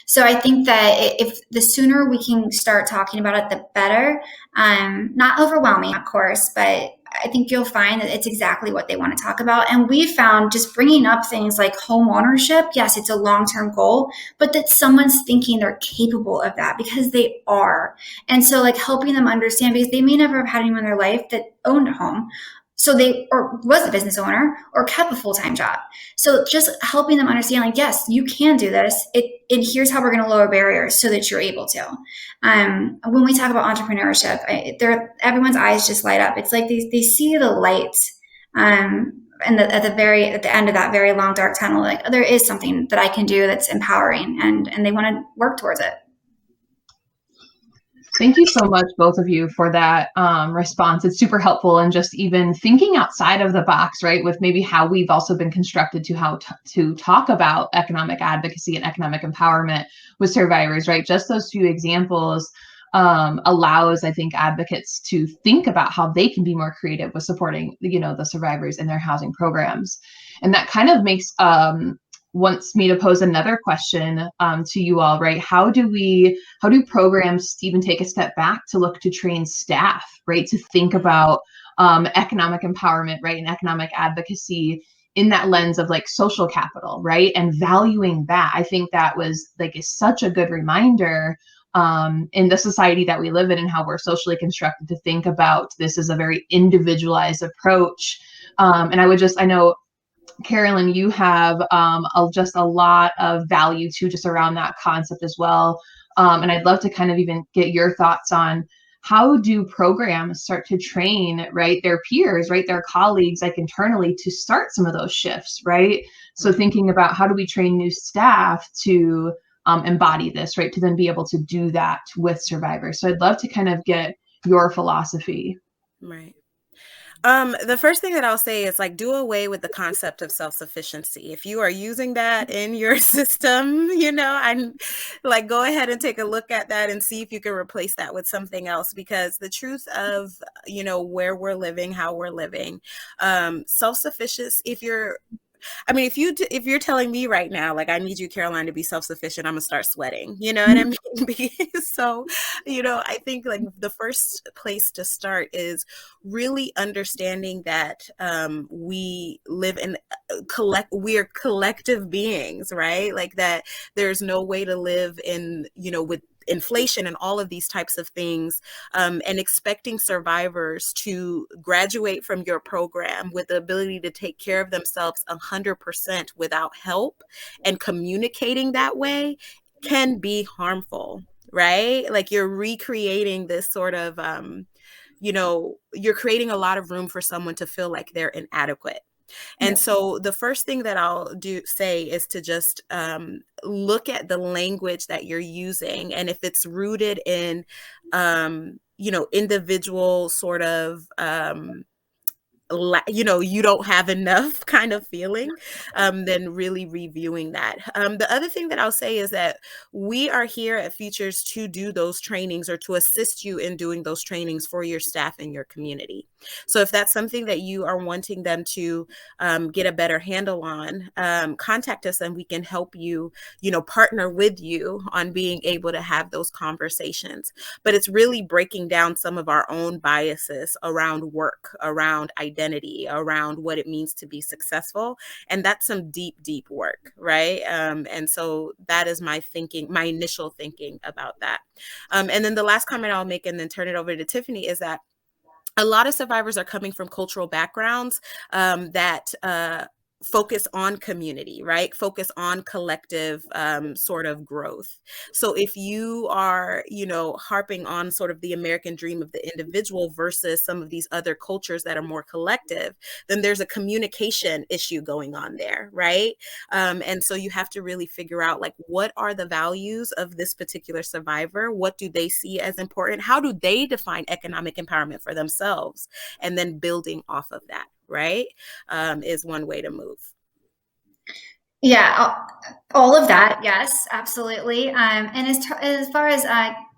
So I think that if the sooner we can start talking about it, the better. Not overwhelming, of course, but I think you'll find that it's exactly what they want to talk about. And we found just bringing up things like home ownership, yes, it's a long-term goal, but that someone's thinking they're capable of that, because they are. And so like helping them understand, because they may never have had anyone in their life that owned a home, So they or was a business owner or kept a full-time job. So just helping them understand, like, yes, you can do this. And here's how we're going to lower barriers so that you're able to. When we talk about entrepreneurship, everyone's eyes just light up. It's like they see the light. And at the end of that very long dark tunnel, like, oh, there is something that I can do that's empowering, and they want to work towards it. Thank you so much, both of you, for that response. It's super helpful, and just even thinking outside of the box, right, with maybe how we've also been constructed to talk about economic advocacy and economic empowerment with survivors, right? Just those few examples allows, I think, advocates to think about how they can be more creative with supporting, the survivors in their housing programs. And that kind of makes wants me to pose another question to you all, right? How do programs even take a step back to look to train staff, right? To think about economic empowerment, right? And economic advocacy in that lens of like social capital, right? And valuing that. I think that was is such a good reminder in the society that we live in and how we're socially constructed to think about this as a very individualized approach. And I know, Carolyn, you have just a lot of value too, just around that concept as well. And I'd love to kind of even get your thoughts on how do programs start to train, right, their peers, right, their colleagues, like internally, to start some of those shifts, right? So thinking about how do we train new staff to embody this, right, to then be able to do that with survivors. So I'd love to kind of get your philosophy. Right. The first thing that I'll say is do away with the concept of self-sufficiency. If you are using that in your system, and go ahead and take a look at that and see if you can replace that with something else, because the truth of, where we're living, how we're living, self-sufficiency, if you're telling me right now, I need you, Caroline, to be self-sufficient, I'm gonna start sweating, you know what I mean? So, I think the first place to start is really understanding that we live in we are collective beings, right? That there's no way to live in, with inflation and all of these types of things, and expecting survivors to graduate from your program with the ability to take care of themselves 100% without help and communicating that way can be harmful, right? You're recreating this sort of, you're creating a lot of room for someone to feel like they're inadequate. And so the first thing that I'll say is to just look at the language that you're using. And if it's rooted in, individual sort of, you don't have enough kind of feeling, then really reviewing that. The other thing that I'll say is that we are here at Futures to do those trainings or to assist you in doing those trainings for your staff and your community. So if that's something that you are wanting them to get a better handle on, contact us and we can help you, partner with you on being able to have those conversations. But it's really breaking down some of our own biases around work, around identity, around what it means to be successful. And that's some deep, deep work, right? And so that is my initial thinking about that. And then the last comment I'll make and then turn it over to Tiffany is that a lot of survivors are coming from cultural backgrounds that focus on community, right? Focus on collective sort of growth. So if you are, harping on sort of the American dream of the individual versus some of these other cultures that are more collective, then there's a communication issue going on there, right? And so you have to really figure out what are the values of this particular survivor? What do they see as important? How do they define economic empowerment for themselves? And then building off of that, right? Is one way to move. Yeah, all of that. Yes, absolutely. And as far as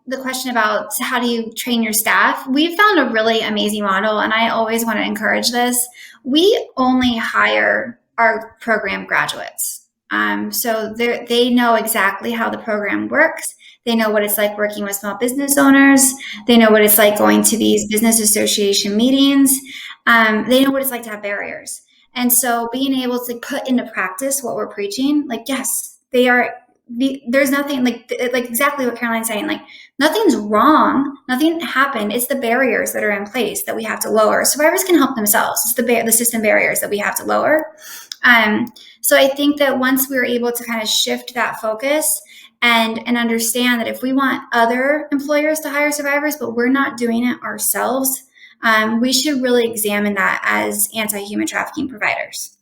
the question about how do you train your staff, we found a really amazing model, and I always want to encourage this. We only hire our program graduates. So they know exactly how the program works. They know what it's like working with small business owners. They know what it's like going to these business association meetings. They know what it's like to have barriers. And so being able to put into practice what we're preaching, yes, there's nothing like exactly what Caroline's saying, nothing's wrong Nothing happened. It's the barriers that are in place that we have to lower. Survivors can help themselves. It's the system barriers that we have to lower. So I think that once we're able to kind of shift that focus and understand that if we want other employers to hire survivors, but we're not doing it ourselves, we should really examine that as anti-human trafficking providers.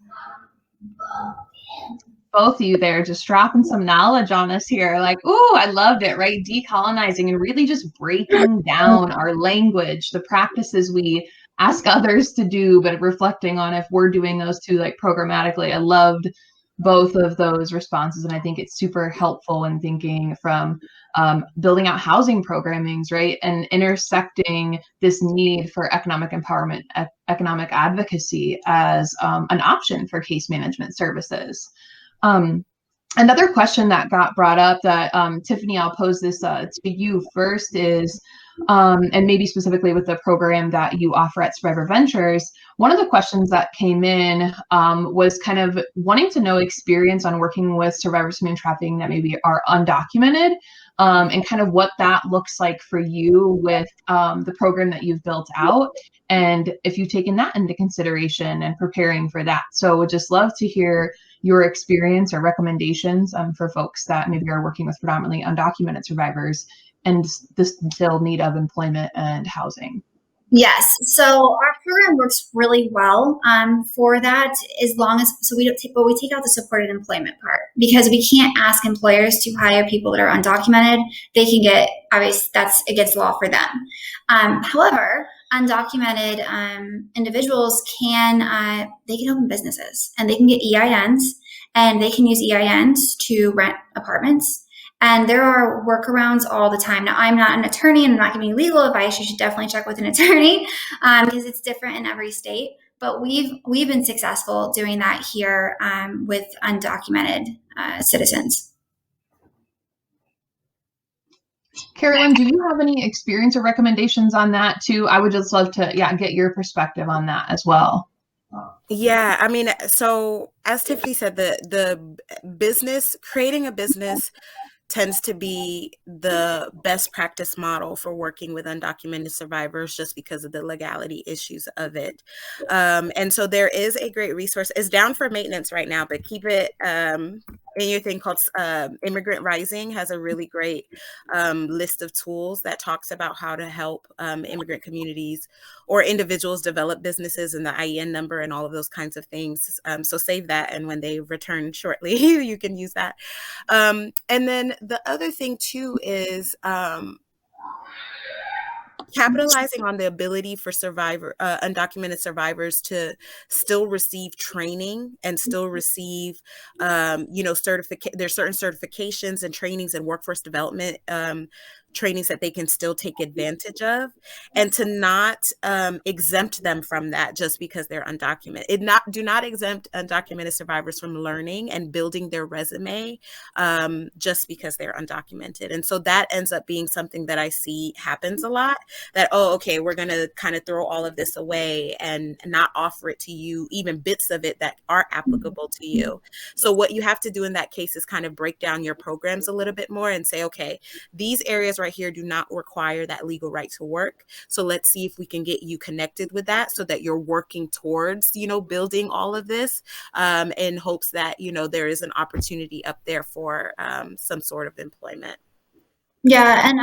Both of you there just dropping some knowledge on us here. Like, ooh, I loved it, right? Decolonizing and really just breaking down our language, the practices we ask others to do, but reflecting on if we're doing those too, like programmatically. I loved both of those responses. And I think it's super helpful in thinking from building out housing programmings, right? And intersecting this need for economic empowerment, economic advocacy as an option for case management services. Another question that got brought up that Tiffany, I'll pose this to you first is, and maybe specifically with the program that you offer at Survivor Ventures, one of the questions that came in was kind of wanting to know experience on working with survivors of human trafficking that maybe are undocumented, and kind of what that looks like for you with the program that you've built out, and if you've taken that into consideration and preparing for that. So would just love to hear your experience or recommendations for folks that maybe are working with predominantly undocumented survivors and the still need of employment and housing. Yes. So our program works really well for that, as long as, so we don't take, but we take out the supported employment part, because we can't ask employers to hire people that are undocumented. They can get, obviously that's against the law for them. However, undocumented individuals can, they can open businesses and they can get EINs, and they can use EINs to rent apartments. And there are workarounds all the time. Now, I'm not an attorney and I'm not giving you legal advice. You should definitely check with an attorney because it's different in every state. But we've been successful doing that here with undocumented citizens. Carolyn, do you have any experience or recommendations on that too? I would just love to get your perspective on that as well. Yeah, I mean, so as Tiffany said, the business, creating a business tends to be the best practice model for working with undocumented survivors, just because of the legality issues of it. And so there is a great resource. It's down for maintenance right now, but keep it in your thing called Immigrant Rising has a really great list of tools that talks about how to help immigrant communities or individuals develop businesses and the IEN number and all of those kinds of things. So save that, and when they return shortly, you can use that. And then the other thing too is capitalizing on the ability for undocumented survivors to still receive training and still receive, there's certain certifications and trainings and workforce development trainings that they can still take advantage of, and to not exempt them from that just because they're undocumented. Do not exempt undocumented survivors from learning and building their resume just because they're undocumented. And so that ends up being something that I see happens a lot, that, oh, okay, we're going to kind of throw all of this away and not offer it to you, even bits of it that are applicable to you. So what you have to do in that case is kind of break down your programs a little bit more and say, okay, these areas right here do not require that legal right to work. So let's see if we can get you connected with that so that you're working towards, building all of this in hopes that, there is an opportunity up there for some sort of employment. Yeah, and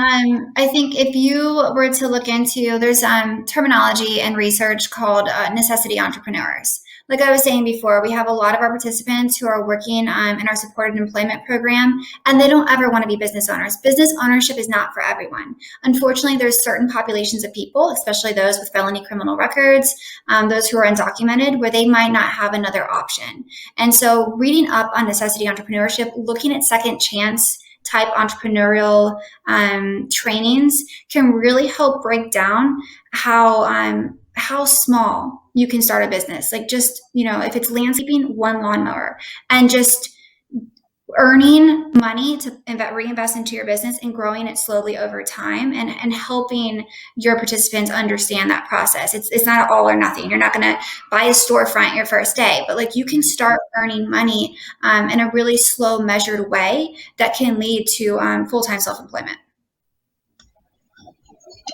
I think if you were to look into, there's terminology and research called necessity entrepreneurs. Like I was saying before, we have a lot of our participants who are working in our supported employment program, and they don't ever want to be business owners. Business ownership is not for everyone. Unfortunately, there's certain populations of people, especially those with felony criminal records, those who are undocumented, where they might not have another option. And so reading up on necessity entrepreneurship, looking at second chance type entrepreneurial trainings can really help break down how small you can start a business. Like just, if it's landscaping, one lawnmower, and just earning money to reinvest into your business and growing it slowly over time, and helping your participants understand that process. It's not all or nothing. You're not going to buy a storefront your first day, but like you can start earning money in a really slow, measured way that can lead to full-time self-employment.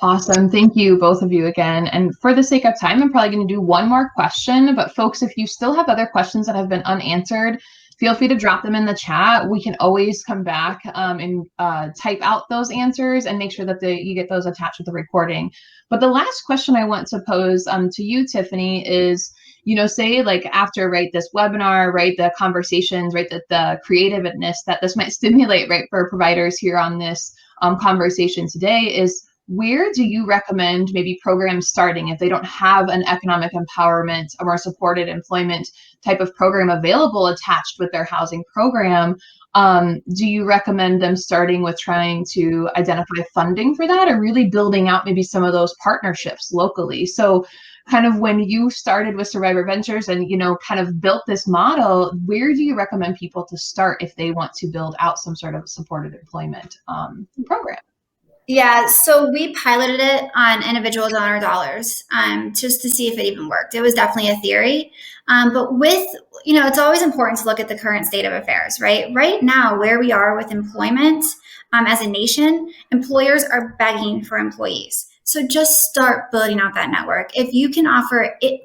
Awesome. Thank you, both of you again. And for the sake of time, I'm probably going to do one more question. But folks, if you still have other questions that have been unanswered, feel free to drop them in the chat. We can always come back and type out those answers and make sure that you get those attached with the recording. But the last question I want to pose to you, Tiffany, is, say like after, right, this webinar, right, the conversations, right, the creativeness that this might stimulate, right, for providers here on this conversation today is, where do you recommend maybe programs starting if they don't have an economic empowerment or supported employment type of program available attached with their housing program? Do you recommend them starting with trying to identify funding for that, or really building out maybe some of those partnerships locally? So kind of when you started with Survivor Ventures and, kind of built this model, where do you recommend people to start if they want to build out some sort of supported employment program? Yeah, so we piloted it on individual donor dollars just to see if it even worked. It was definitely a theory. But with, it's always important to look at the current state of affairs, right? Right now, where we are with employment as a nation, employers are begging for employees. So just start building out that network. If you can offer it,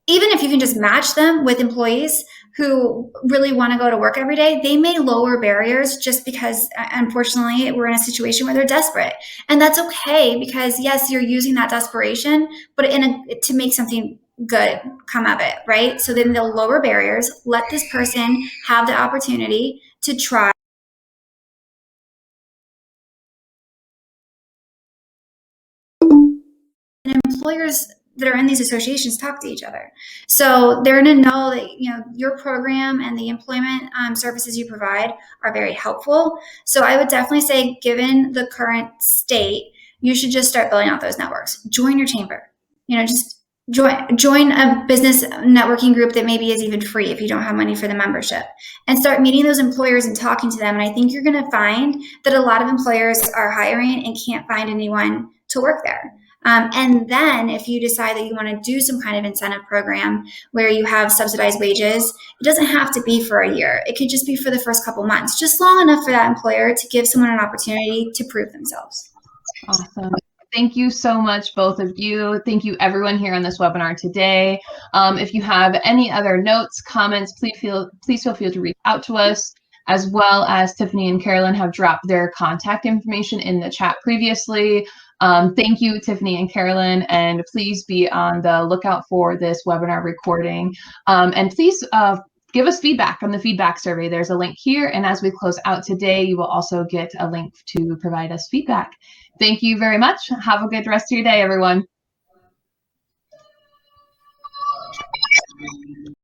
even if you can just match them with employees who really want to go to work every day, they may lower barriers just because, unfortunately, we're in a situation where they're desperate. And that's okay, because yes, you're using that desperation, but to make something good come of it, right? So then they'll lower barriers, let this person have the opportunity to try. And employers that are in these associations talk to each other. So they're going to know that, your program and the employment services you provide are very helpful. So I would definitely say, given the current state, you should just start building out those networks. Join your chamber, just join a business networking group that maybe is even free if you don't have money for the membership, and start meeting those employers and talking to them. And I think you're going to find that a lot of employers are hiring and can't find anyone to work there. And then if you decide that you want to do some kind of incentive program where you have subsidized wages, it doesn't have to be for a year. It could just be for the first couple months, just long enough for that employer to give someone an opportunity to prove themselves. Awesome. Thank you so much, both of you. Thank you, everyone here on this webinar today. If you have any other notes, comments, please feel free to reach out to us, as well as Tiffany and Carolyn have dropped their contact information in the chat previously. Thank you, Tiffany and Carolyn, and please be on the lookout for this webinar recording. And please give us feedback from the feedback survey. There's a link here, and as we close out today, you will also get a link to provide us feedback. Thank you very much. Have a good rest of your day, everyone.